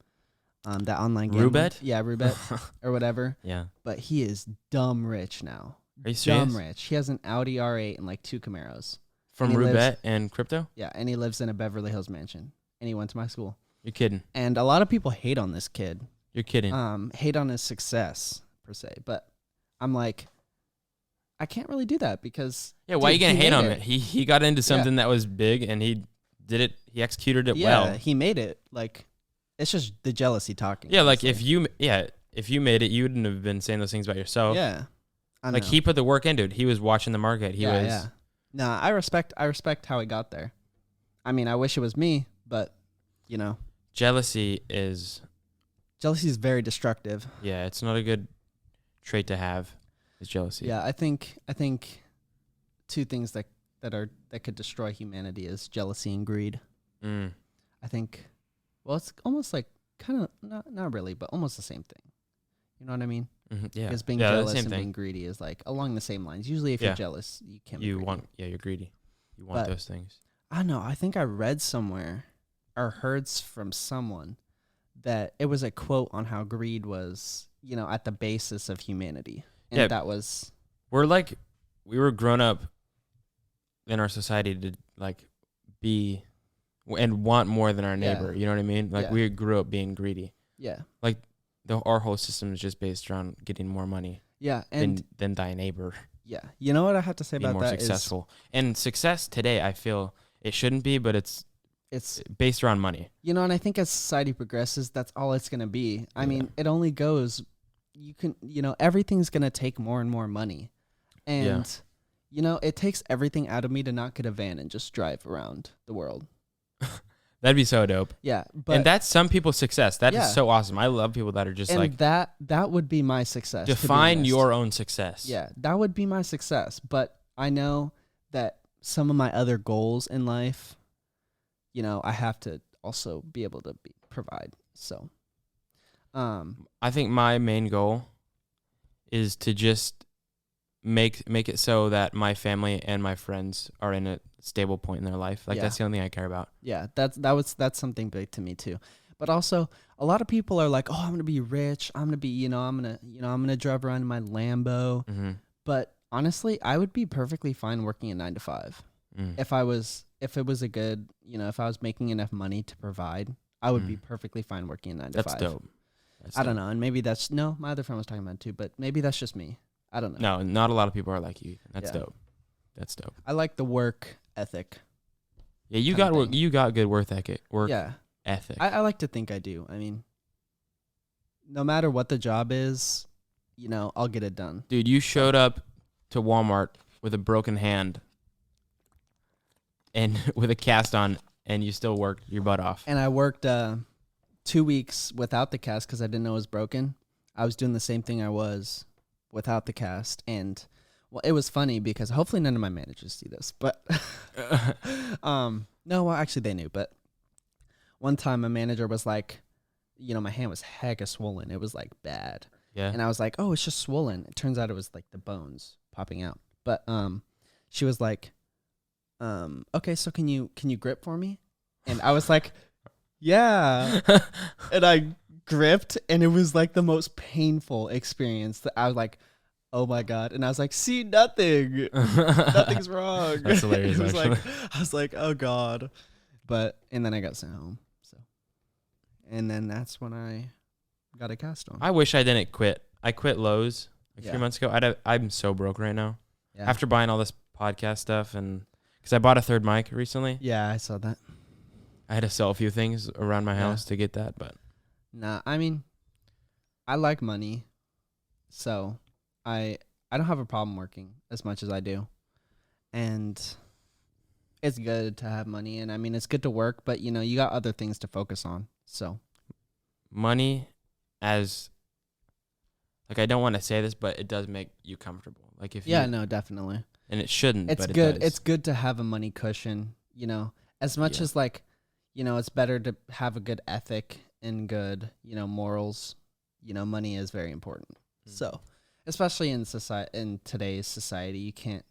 [SPEAKER 1] that online game.
[SPEAKER 2] Roulette?
[SPEAKER 1] Yeah, Roulette or whatever.
[SPEAKER 2] Yeah.
[SPEAKER 1] But he is dumb rich now.
[SPEAKER 2] Are you serious?
[SPEAKER 1] Dumb rich. He has an Audi R8 and like 2 Camaros.
[SPEAKER 2] From Roulette and crypto?
[SPEAKER 1] Yeah, and he lives in a Beverly Hills mansion. And he went to my school.
[SPEAKER 2] You're kidding.
[SPEAKER 1] And a lot of people hate on this kid.
[SPEAKER 2] You're kidding.
[SPEAKER 1] Hate on his success, per se. But I'm like, I can't really do that because...
[SPEAKER 2] Yeah, why are you going to hate on it? He got into something that was big and he did it. He executed it well.
[SPEAKER 1] Yeah, he made it. Like, it's just the jealousy talking.
[SPEAKER 2] Yeah, like if you made it, you wouldn't have been saying those things about yourself.
[SPEAKER 1] Yeah.
[SPEAKER 2] Like, he put the work into it. He was watching the market. He was... Yeah.
[SPEAKER 1] No, I respect how he got there. I mean, I wish it was me, but,
[SPEAKER 2] Jealousy is
[SPEAKER 1] very destructive.
[SPEAKER 2] Yeah, it's not a good trait to have, is jealousy.
[SPEAKER 1] Yeah, I think 2 things that could destroy humanity is jealousy and greed. I think, well, it's almost like kind of not really, but almost the same thing. You know what I mean?
[SPEAKER 2] Mm-hmm. Yeah.
[SPEAKER 1] Because being jealous and being greedy is like along the same lines. Usually, if you're jealous, you can't. You're
[SPEAKER 2] greedy. You want those things.
[SPEAKER 1] I don't know. I think I read somewhere or heard from someone that it was a quote on how greed was, at the basis of humanity. And that was...
[SPEAKER 2] We were grown up in our society to, like, be and want more than our neighbor. You know what I mean? Like, we grew up being greedy.
[SPEAKER 1] Yeah.
[SPEAKER 2] Like, our whole system is just based around getting more money.
[SPEAKER 1] Yeah.
[SPEAKER 2] And than thy neighbor.
[SPEAKER 1] Yeah. You know what I have to say about that?
[SPEAKER 2] More successful. And success today, I feel it shouldn't be, but it's based around money.
[SPEAKER 1] And I think as society progresses, that's all it's going to be. I mean, it only goes, everything's going to take more and more money. And, it takes everything out of me to not get a van and just drive around the world.
[SPEAKER 2] That'd be so dope.
[SPEAKER 1] Yeah.
[SPEAKER 2] And that's some people's success. That is so awesome. I love people that are just like...
[SPEAKER 1] that would be my success.
[SPEAKER 2] Define your own success.
[SPEAKER 1] Yeah, that would be my success. But I know that some of my other goals in life, I have to also be able to provide. So,
[SPEAKER 2] I think my main goal is to just make it so that my family and my friends are in a stable point in their life. Like, that's the only thing I care about.
[SPEAKER 1] Yeah, that's something big to me too. But also, a lot of people are like, "Oh, I'm gonna be rich. I'm gonna be, I'm gonna drive around in my Lambo."
[SPEAKER 2] Mm-hmm.
[SPEAKER 1] But honestly, I would be perfectly fine working a 9 to 5 if it was a good, if I was making enough money to provide. I would be perfectly fine working a 9 to 5.
[SPEAKER 2] That's dope.
[SPEAKER 1] I don't know, and maybe my other friend was talking about it too, but maybe that's just me. I don't know.
[SPEAKER 2] No, not a lot of people are like you. That's dope. That's dope.
[SPEAKER 1] I like the work ethic.
[SPEAKER 2] Yeah, you got good work ethic. Ethic.
[SPEAKER 1] I like to think I do. I mean, no matter what the job is, I'll get it done.
[SPEAKER 2] Dude, you showed up to Walmart with a broken hand and with a cast on, and you still worked your butt off.
[SPEAKER 1] And I worked 2 weeks without the cast because I didn't know it was broken. I was doing the same thing I was without the cast, and well, it was funny because hopefully none of my managers see this, but no, well, actually they knew. But one time a manager was like, my hand was hecka swollen. It was like bad.
[SPEAKER 2] Yeah.
[SPEAKER 1] And I was like, oh, it's just swollen. It turns out it was like the bones popping out. But she was like, okay, so can you grip for me? And I was like, Yeah. And I gripped, and it was like the most painful experience. That I was like, oh my God. And I was like, see, nothing. Nothing's wrong.
[SPEAKER 2] That's hilarious,
[SPEAKER 1] It was
[SPEAKER 2] actually.
[SPEAKER 1] I was like, oh God. And then I got sent home. So, and then that's when I got a cast on.
[SPEAKER 2] I wish I didn't quit. I quit Lowe's like 3
[SPEAKER 1] Yeah.
[SPEAKER 2] months ago. I'm so broke right now.
[SPEAKER 1] Yeah.
[SPEAKER 2] After buying all this podcast stuff, and because I bought a third mic recently,
[SPEAKER 1] Yeah, I saw that.
[SPEAKER 2] I had to sell a few things around my house to get that. But
[SPEAKER 1] Nah, I mean, I like money, so I don't have a problem working as much as I do, and it's good to have money. And I mean, it's good to work, but you got other things to focus on. So
[SPEAKER 2] money, as like, I don't want to say this, but it does make you comfortable. Like if
[SPEAKER 1] yeah,
[SPEAKER 2] you,
[SPEAKER 1] no, definitely.
[SPEAKER 2] and it shouldn't.
[SPEAKER 1] It's
[SPEAKER 2] but
[SPEAKER 1] good.
[SPEAKER 2] It does.
[SPEAKER 1] It's good to have a money cushion. As much
[SPEAKER 2] Yeah.
[SPEAKER 1] as like, it's better to have a good ethic and good, morals. Money is very important. So, especially in today's society, you can't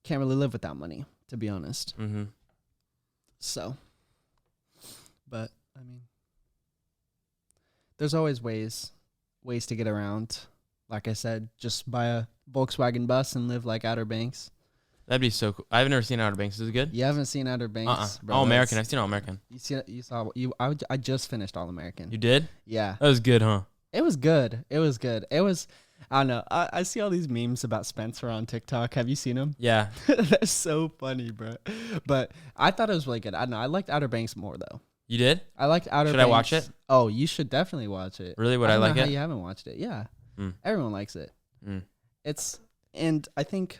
[SPEAKER 1] really live without money, to be honest.
[SPEAKER 2] Mm-hmm.
[SPEAKER 1] So, but I mean, there's always ways to get around. Like I said, just buy a Volkswagen bus and live like Outer Banks.
[SPEAKER 2] That'd be so cool. I've never seen Outer Banks. Is it good?
[SPEAKER 1] You haven't seen Outer Banks? Bro,
[SPEAKER 2] All American. I've seen All American.
[SPEAKER 1] I just finished All American.
[SPEAKER 2] You did?
[SPEAKER 1] Yeah.
[SPEAKER 2] That was good, huh?
[SPEAKER 1] It was good. It was, I don't know. I see all these memes about Spencer on TikTok. Have you seen them?
[SPEAKER 2] Yeah.
[SPEAKER 1] That's so funny, bro. But I thought it was really good. I don't know. I liked Outer Banks more, though.
[SPEAKER 2] You did?
[SPEAKER 1] I liked Outer
[SPEAKER 2] Should
[SPEAKER 1] Banks.
[SPEAKER 2] I watch it?
[SPEAKER 1] Oh, you should definitely watch it.
[SPEAKER 2] Really? Would I
[SPEAKER 1] don't
[SPEAKER 2] like
[SPEAKER 1] know
[SPEAKER 2] it?
[SPEAKER 1] how you haven't watched it. Yeah. Everyone likes it. And I think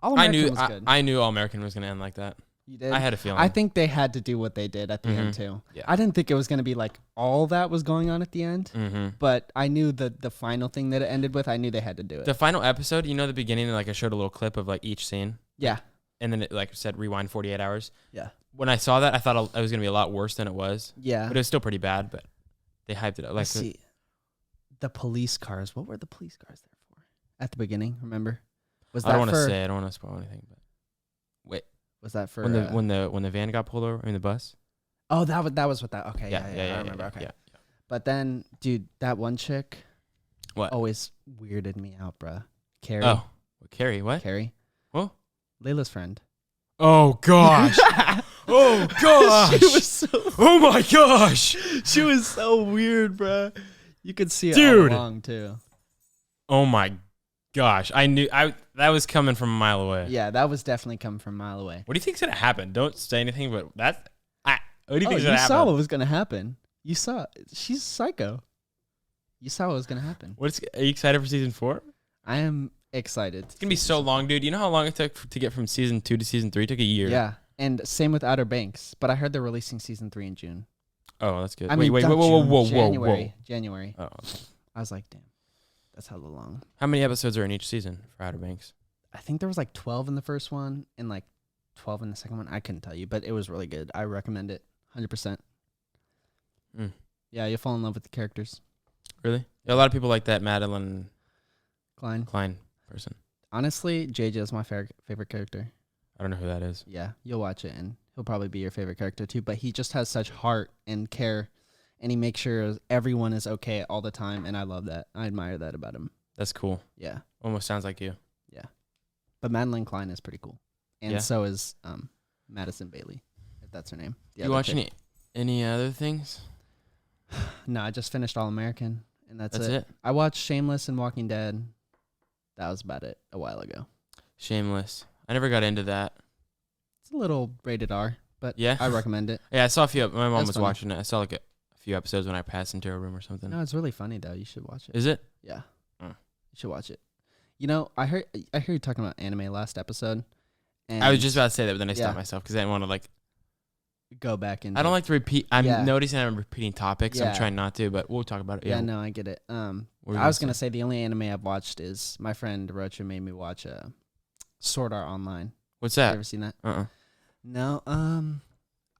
[SPEAKER 1] All American was good.
[SPEAKER 2] I knew All American was gonna end like that.
[SPEAKER 1] You did?
[SPEAKER 2] I had a feeling.
[SPEAKER 1] I think they had to do what they did at the end, too.
[SPEAKER 2] Yeah.
[SPEAKER 1] I didn't think it was going to be like all that was going on at the end. But I knew the final thing that it ended with, I knew they had to do it.
[SPEAKER 2] The final episode, the beginning, like I showed a little clip of like each scene.
[SPEAKER 1] Yeah.
[SPEAKER 2] And then it like said rewind 48 hours.
[SPEAKER 1] Yeah.
[SPEAKER 2] When I saw that, I thought it was gonna be a lot worse than it was.
[SPEAKER 1] Yeah.
[SPEAKER 2] But it was still pretty bad. But they hyped it up. Like
[SPEAKER 1] Let's see. The police cars. What were the police cars there for? At the beginning, remember? Was that
[SPEAKER 2] I don't want to
[SPEAKER 1] for?
[SPEAKER 2] say. I don't want to spoil anything. But wait,
[SPEAKER 1] Was that for
[SPEAKER 2] when the van got pulled over, I mean the bus.
[SPEAKER 1] Oh, that was what that. Okay, yeah, I remember.
[SPEAKER 2] Yeah,
[SPEAKER 1] okay.
[SPEAKER 2] yeah.
[SPEAKER 1] But then, dude, that one chick.
[SPEAKER 2] What?
[SPEAKER 1] Always weirded me out, bruh. Carrie.
[SPEAKER 2] Oh, Carrie. What?
[SPEAKER 1] Carrie.
[SPEAKER 2] What?
[SPEAKER 1] Layla's friend.
[SPEAKER 2] Oh gosh. Oh gosh.
[SPEAKER 1] She was so.
[SPEAKER 2] Oh my gosh.
[SPEAKER 1] She was so weird, bruh. You could see it
[SPEAKER 2] Dude.
[SPEAKER 1] all along too.
[SPEAKER 2] Oh my gosh. I knew that was coming from a mile away.
[SPEAKER 1] Yeah, that was definitely coming from a mile away.
[SPEAKER 2] What do you think's gonna happen? Don't say anything, but what do you think's
[SPEAKER 1] You
[SPEAKER 2] gonna
[SPEAKER 1] saw
[SPEAKER 2] happen?
[SPEAKER 1] what was gonna happen. You saw. She's psycho. You saw what was gonna happen.
[SPEAKER 2] Are you excited for season 4?
[SPEAKER 1] I am excited.
[SPEAKER 2] It's gonna be so long, dude. You know how long it took to get from season 2 to season 3? It took a year.
[SPEAKER 1] Yeah, and same with Outer Banks. But I heard they're releasing season 3 in June.
[SPEAKER 2] Oh, that's good.
[SPEAKER 1] I mean,
[SPEAKER 2] wait,
[SPEAKER 1] not
[SPEAKER 2] whoa,
[SPEAKER 1] June, January.
[SPEAKER 2] Oh, okay.
[SPEAKER 1] I was like, damn, that's hella long.
[SPEAKER 2] How many episodes are in each season for Outer Banks?
[SPEAKER 1] I think there was like 12 in the first one and like 12 in the second one. I couldn't tell you, but it was really good. I recommend it 100%. Yeah, you'll fall in love with the characters.
[SPEAKER 2] Really? Yeah, a lot of people like that Madeline
[SPEAKER 1] Klein.
[SPEAKER 2] person.
[SPEAKER 1] Honestly, JJ is my favorite character.
[SPEAKER 2] I don't know who that is.
[SPEAKER 1] Yeah, you'll watch it and he'll probably be your favorite character too. But he just has such heart and care, and he makes sure everyone is okay all the time. And I love that. I admire that about him.
[SPEAKER 2] That's cool.
[SPEAKER 1] Yeah.
[SPEAKER 2] Almost sounds like you.
[SPEAKER 1] Yeah. But Madeline Klein is pretty cool. And so is Madison Bailey, if that's her name.
[SPEAKER 2] You watch any other things?
[SPEAKER 1] No, I just finished All American, and that's
[SPEAKER 2] it.
[SPEAKER 1] I watched Shameless and Walking Dead. That was about it a while ago.
[SPEAKER 2] Shameless. I never got into that.
[SPEAKER 1] It's a little rated R, but
[SPEAKER 2] Yeah.
[SPEAKER 1] I recommend it.
[SPEAKER 2] Yeah, I saw a few. My mom
[SPEAKER 1] That's
[SPEAKER 2] was
[SPEAKER 1] funny.
[SPEAKER 2] watching it. I saw like a few episodes when I passed into her room or something.
[SPEAKER 1] No, it's really funny though. You should watch it.
[SPEAKER 2] Is it?
[SPEAKER 1] Yeah,
[SPEAKER 2] Oh.
[SPEAKER 1] you should watch it. I heard you talking about anime last episode. And
[SPEAKER 2] I was just about to say that, but then I
[SPEAKER 1] Yeah.
[SPEAKER 2] stopped myself because I didn't want to
[SPEAKER 1] go back and
[SPEAKER 2] I don't like to repeat. I'm
[SPEAKER 1] Yeah.
[SPEAKER 2] noticing I'm repeating topics.
[SPEAKER 1] Yeah.
[SPEAKER 2] I'm trying not to, but we'll talk about it.
[SPEAKER 1] Yeah, no, I get it.
[SPEAKER 2] What were you
[SPEAKER 1] I was gonna
[SPEAKER 2] say?
[SPEAKER 1] say the only anime I've watched is my friend Rocha made me watch Sword Art Online.
[SPEAKER 2] What's
[SPEAKER 1] You
[SPEAKER 2] that?
[SPEAKER 1] ever seen that?
[SPEAKER 2] Uh-uh.
[SPEAKER 1] No,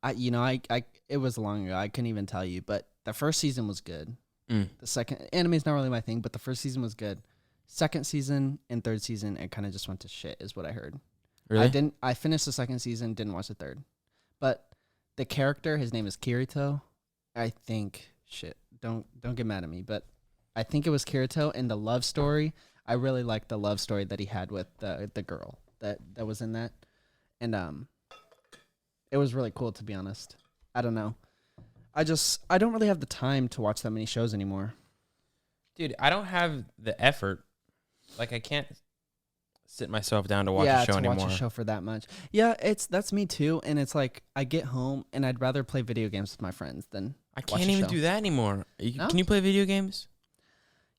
[SPEAKER 1] I it was long ago. I couldn't even tell you, but the first season was good.
[SPEAKER 2] Mm.
[SPEAKER 1] The second anime's not really my thing, but the first season was good. Second season and third season, it kind of just went to shit, is what I heard.
[SPEAKER 2] Really?
[SPEAKER 1] I finished the second season, didn't watch the third, but the character, his name is Kirito. I think don't get mad at me, but I think it was Kirito, and the love story. I really liked the love story that he had with the girl that was in that, and it was really cool, to be honest. I don't know. I don't really have the time to watch that many shows anymore.
[SPEAKER 2] Dude, I don't have the effort. Like, I can't sit myself down to watch a show anymore.
[SPEAKER 1] Watch a show for that much. Yeah, that's me too. And it's like I get home and I'd rather play video games with my friends than
[SPEAKER 2] I can't even do that anymore.
[SPEAKER 1] No?
[SPEAKER 2] Can you play video games?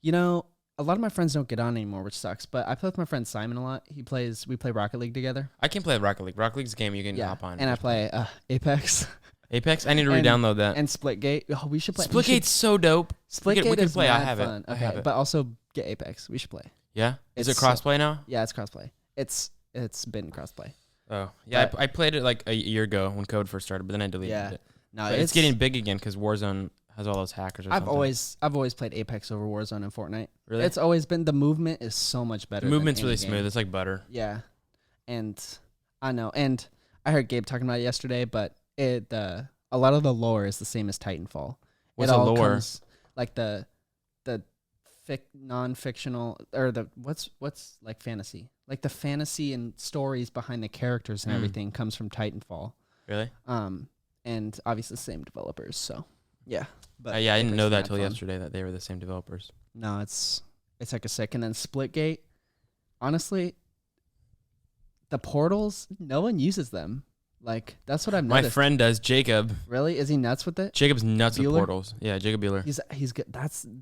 [SPEAKER 1] You know, a lot of my friends don't get on anymore, which sucks. But I play with my friend Simon a lot. We play Rocket League together.
[SPEAKER 2] I can play Rocket League. Rocket League's a game you can hop on.
[SPEAKER 1] And I play Apex.
[SPEAKER 2] Apex? I need to re-download that.
[SPEAKER 1] And Splitgate. Oh, we should play.
[SPEAKER 2] Splitgate's so dope.
[SPEAKER 1] Splitgate is
[SPEAKER 2] play.
[SPEAKER 1] mad
[SPEAKER 2] I have
[SPEAKER 1] fun.
[SPEAKER 2] it.
[SPEAKER 1] Okay,
[SPEAKER 2] I have it.
[SPEAKER 1] but also get Apex. We should play.
[SPEAKER 2] Yeah? Is it
[SPEAKER 1] It's
[SPEAKER 2] crossplay now?
[SPEAKER 1] Yeah, it's crossplay. It's been crossplay.
[SPEAKER 2] Oh. Yeah, I played it like a year ago when code first started, but then I deleted it.
[SPEAKER 1] No,
[SPEAKER 2] But it's getting big again because Warzone has all those hackers or something.
[SPEAKER 1] I've always played Apex over Warzone and Fortnite.
[SPEAKER 2] Really?
[SPEAKER 1] It's always been, the movement is so much better.
[SPEAKER 2] The movement's
[SPEAKER 1] than
[SPEAKER 2] really
[SPEAKER 1] any game.
[SPEAKER 2] smooth. It's like butter.
[SPEAKER 1] Yeah. And I know. And I heard Gabe talking about it yesterday, but a lot of the lore is the same as Titanfall.
[SPEAKER 2] What's
[SPEAKER 1] it
[SPEAKER 2] a
[SPEAKER 1] all
[SPEAKER 2] lore?
[SPEAKER 1] Comes, like the non-fictional, or the what's like fantasy. Like the fantasy and stories behind the characters and everything comes from Titanfall.
[SPEAKER 2] Really?
[SPEAKER 1] And obviously the same developers, so yeah. But
[SPEAKER 2] I didn't know that till
[SPEAKER 1] fun.
[SPEAKER 2] yesterday that they were the same developers.
[SPEAKER 1] No, it's like a sick. And then Splitgate, honestly, the portals, no one uses them. Like, that's what I've noticed.
[SPEAKER 2] My friend does, Jacob.
[SPEAKER 1] Really? Is he nuts with it?
[SPEAKER 2] Jacob's nuts with
[SPEAKER 1] Bueller?
[SPEAKER 2] portals. Yeah, Jacob Bueller.
[SPEAKER 1] He's good.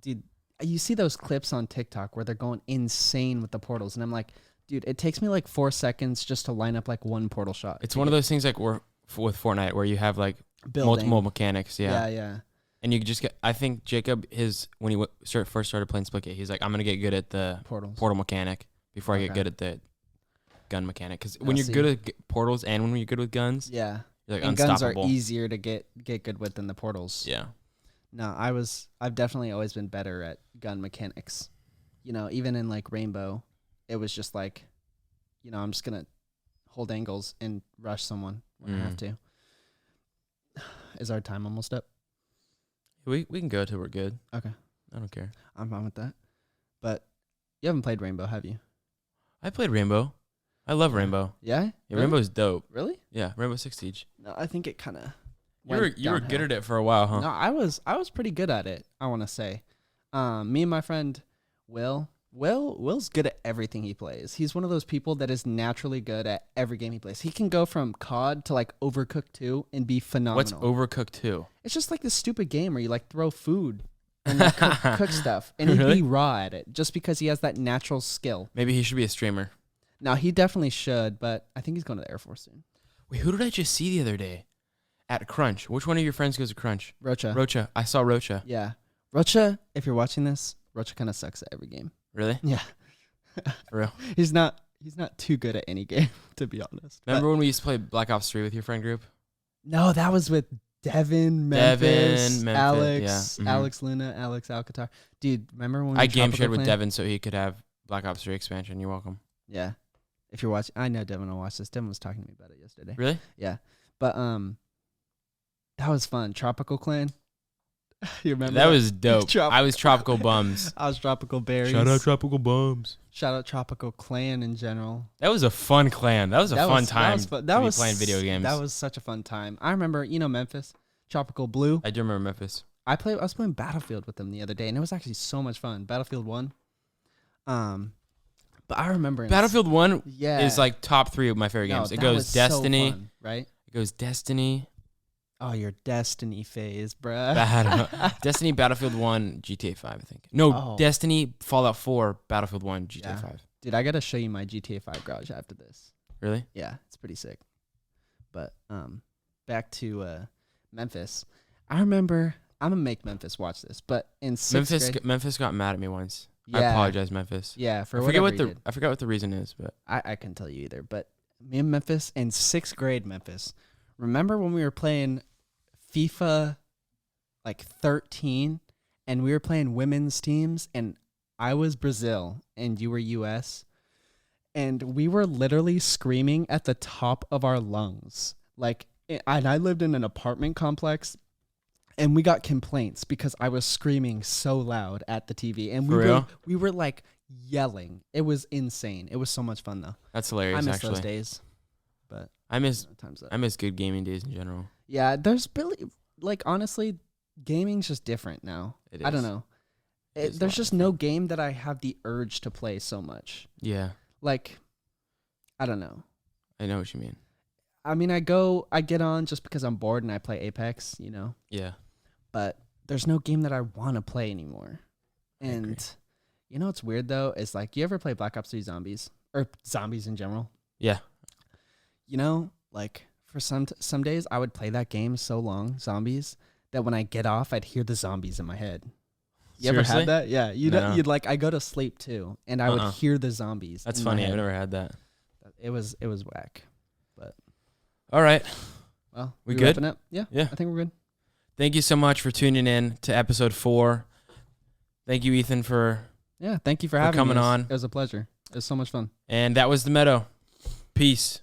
[SPEAKER 1] Dude, you see those clips on TikTok where they're going insane with the portals, and I'm like, dude, it takes me like 4 seconds just to line up like one portal shot.
[SPEAKER 2] It's one of those things like with Fortnite where you have like
[SPEAKER 1] Building.
[SPEAKER 2] multiple mechanics. Yeah.
[SPEAKER 1] Yeah.
[SPEAKER 2] And you just get, I think Jacob, when he first started playing Splitgate, he's like, I'm going to get good at the portal mechanic before I get good at the gun mechanic. Because when you're good at portals and when you're good with guns,
[SPEAKER 1] yeah,
[SPEAKER 2] you're like
[SPEAKER 1] and
[SPEAKER 2] unstoppable.
[SPEAKER 1] guns are easier to get good with than the portals.
[SPEAKER 2] Yeah.
[SPEAKER 1] No, I've definitely always been better at gun mechanics. You know, even in like Rainbow, it was just like, you know, I'm just going to hold angles and rush someone when I have to. Is our time almost up?
[SPEAKER 2] We can go till we're good.
[SPEAKER 1] Okay.
[SPEAKER 2] I don't care.
[SPEAKER 1] I'm fine with that. But you haven't played Rainbow, have you?
[SPEAKER 2] I played Rainbow. I love Rainbow.
[SPEAKER 1] Yeah?
[SPEAKER 2] Yeah,
[SPEAKER 1] Really?
[SPEAKER 2] Rainbow's dope.
[SPEAKER 1] Really?
[SPEAKER 2] Yeah, Rainbow Six Siege.
[SPEAKER 1] No, I think it kind of
[SPEAKER 2] You were good at it for a while, huh?
[SPEAKER 1] No, I was pretty good at it, I want to say. Me and my friend Will's good at everything he plays. He's one of those people that is naturally good at every game he plays. He can go from COD to like Overcooked 2 and be phenomenal.
[SPEAKER 2] What's Overcooked 2?
[SPEAKER 1] It's just like this stupid game where you like throw food and like cook stuff, and he'd
[SPEAKER 2] Really?
[SPEAKER 1] be raw at it just because he has that natural skill.
[SPEAKER 2] Maybe he should be a streamer.
[SPEAKER 1] Now he definitely should, but I think he's going to the Air Force soon.
[SPEAKER 2] Wait, who did I just see the other day? At Crunch. Which one of your friends goes to Crunch?
[SPEAKER 1] Rocha.
[SPEAKER 2] Rocha. I saw Rocha.
[SPEAKER 1] Yeah. Rocha, if you're watching this, Rocha kind of sucks at every game.
[SPEAKER 2] Really?
[SPEAKER 1] Yeah.
[SPEAKER 2] For real?
[SPEAKER 1] He's not too good at any game, to be honest.
[SPEAKER 2] Remember when we used to play Black Ops 3 with your friend group?
[SPEAKER 1] No, that was with Devin, Memphis, Alex,
[SPEAKER 2] yeah. Mm-hmm.
[SPEAKER 1] Alex Luna, Alex Alcatar. Dude, remember when we
[SPEAKER 2] I game shared with
[SPEAKER 1] Clan?
[SPEAKER 2] Devin so he could have Black Ops 3 expansion. You're welcome.
[SPEAKER 1] Yeah. If you're watching, I know Devin will watch this. Devin was talking to me about it yesterday.
[SPEAKER 2] Really?
[SPEAKER 1] Yeah. But that was fun. Tropical Clan. You remember
[SPEAKER 2] That was dope.
[SPEAKER 1] Tropical.
[SPEAKER 2] I was Tropical Bums.
[SPEAKER 1] I was Tropical Berries.
[SPEAKER 2] Shout out Tropical Bums.
[SPEAKER 1] Shout out Tropical Clan in general.
[SPEAKER 2] That was a fun clan. That was a fun time
[SPEAKER 1] That
[SPEAKER 2] to be
[SPEAKER 1] was
[SPEAKER 2] playing video games.
[SPEAKER 1] That was such a fun time. I remember, Memphis, Tropical Blue.
[SPEAKER 2] I do remember Memphis.
[SPEAKER 1] I was playing Battlefield with them the other day, and it was actually so much fun. Battlefield 1. But I remember
[SPEAKER 2] Battlefield 1
[SPEAKER 1] yeah.
[SPEAKER 2] is like top 3 of my favorite games. It goes Destiny.
[SPEAKER 1] So fun, right?
[SPEAKER 2] It goes Destiny.
[SPEAKER 1] Oh, your Destiny phase, bruh.
[SPEAKER 2] Destiny, Battlefield 1, GTA 5, I think. No,
[SPEAKER 1] Oh.
[SPEAKER 2] Destiny, Fallout 4, Battlefield 1, GTA
[SPEAKER 1] Yeah.
[SPEAKER 2] 5.
[SPEAKER 1] Dude, I got to show you my GTA 5 garage after this.
[SPEAKER 2] Really?
[SPEAKER 1] Yeah, it's pretty sick. But back to Memphis. I remember, I'm going to make Memphis watch this, but in 6th grade.
[SPEAKER 2] Memphis got mad at me once. I
[SPEAKER 1] Yeah.
[SPEAKER 2] apologize, Memphis.
[SPEAKER 1] Yeah, for
[SPEAKER 2] I
[SPEAKER 1] whatever
[SPEAKER 2] forget
[SPEAKER 1] you
[SPEAKER 2] what
[SPEAKER 1] did.
[SPEAKER 2] I forgot what the reason is, but
[SPEAKER 1] I couldn't tell you either. But me and Memphis in 6th grade, Memphis. Remember when we were playing FIFA like 13 and we were playing women's teams and I was Brazil and you were US and we were literally screaming at the top of our lungs. Like and I lived in an apartment complex, and we got complaints because I was screaming so loud at the TV, and we were like yelling. It was insane. It was so much fun though.
[SPEAKER 2] That's hilarious.
[SPEAKER 1] I miss
[SPEAKER 2] actually.
[SPEAKER 1] those days, but
[SPEAKER 2] I miss
[SPEAKER 1] times up.
[SPEAKER 2] I miss good gaming days in general.
[SPEAKER 1] Yeah, there's really like honestly, gaming's just different now.
[SPEAKER 2] It is.
[SPEAKER 1] I don't know. There's just no game that I have the urge to play so much.
[SPEAKER 2] Yeah.
[SPEAKER 1] Like, I don't know.
[SPEAKER 2] I know what you mean.
[SPEAKER 1] I mean, I get on just because I'm bored and I play Apex, you know.
[SPEAKER 2] Yeah.
[SPEAKER 1] But there's no game that I want to play anymore. And you know what's weird though is like, you ever play Black Ops 3 Zombies or zombies in general?
[SPEAKER 2] Yeah.
[SPEAKER 1] You know, like for some days I would play that game so long, Zombies, that when I get off, I'd hear the zombies in my head. You
[SPEAKER 2] Seriously?
[SPEAKER 1] ever had that? Yeah,
[SPEAKER 2] No.
[SPEAKER 1] you'd like I go to sleep too, and I would hear the zombies.
[SPEAKER 2] That's
[SPEAKER 1] in my
[SPEAKER 2] funny.
[SPEAKER 1] head.
[SPEAKER 2] I've never had that.
[SPEAKER 1] It was whack. But
[SPEAKER 2] all right.
[SPEAKER 1] well,
[SPEAKER 2] we good?
[SPEAKER 1] wrapping up? Yeah.
[SPEAKER 2] Yeah.
[SPEAKER 1] I think we're good.
[SPEAKER 2] Thank you so much for tuning in to episode 4. Thank you, Ethan,
[SPEAKER 1] thank you for having
[SPEAKER 2] coming
[SPEAKER 1] me.
[SPEAKER 2] on.
[SPEAKER 1] It was a pleasure. It was so much fun.
[SPEAKER 2] And that was the Meadow. Peace.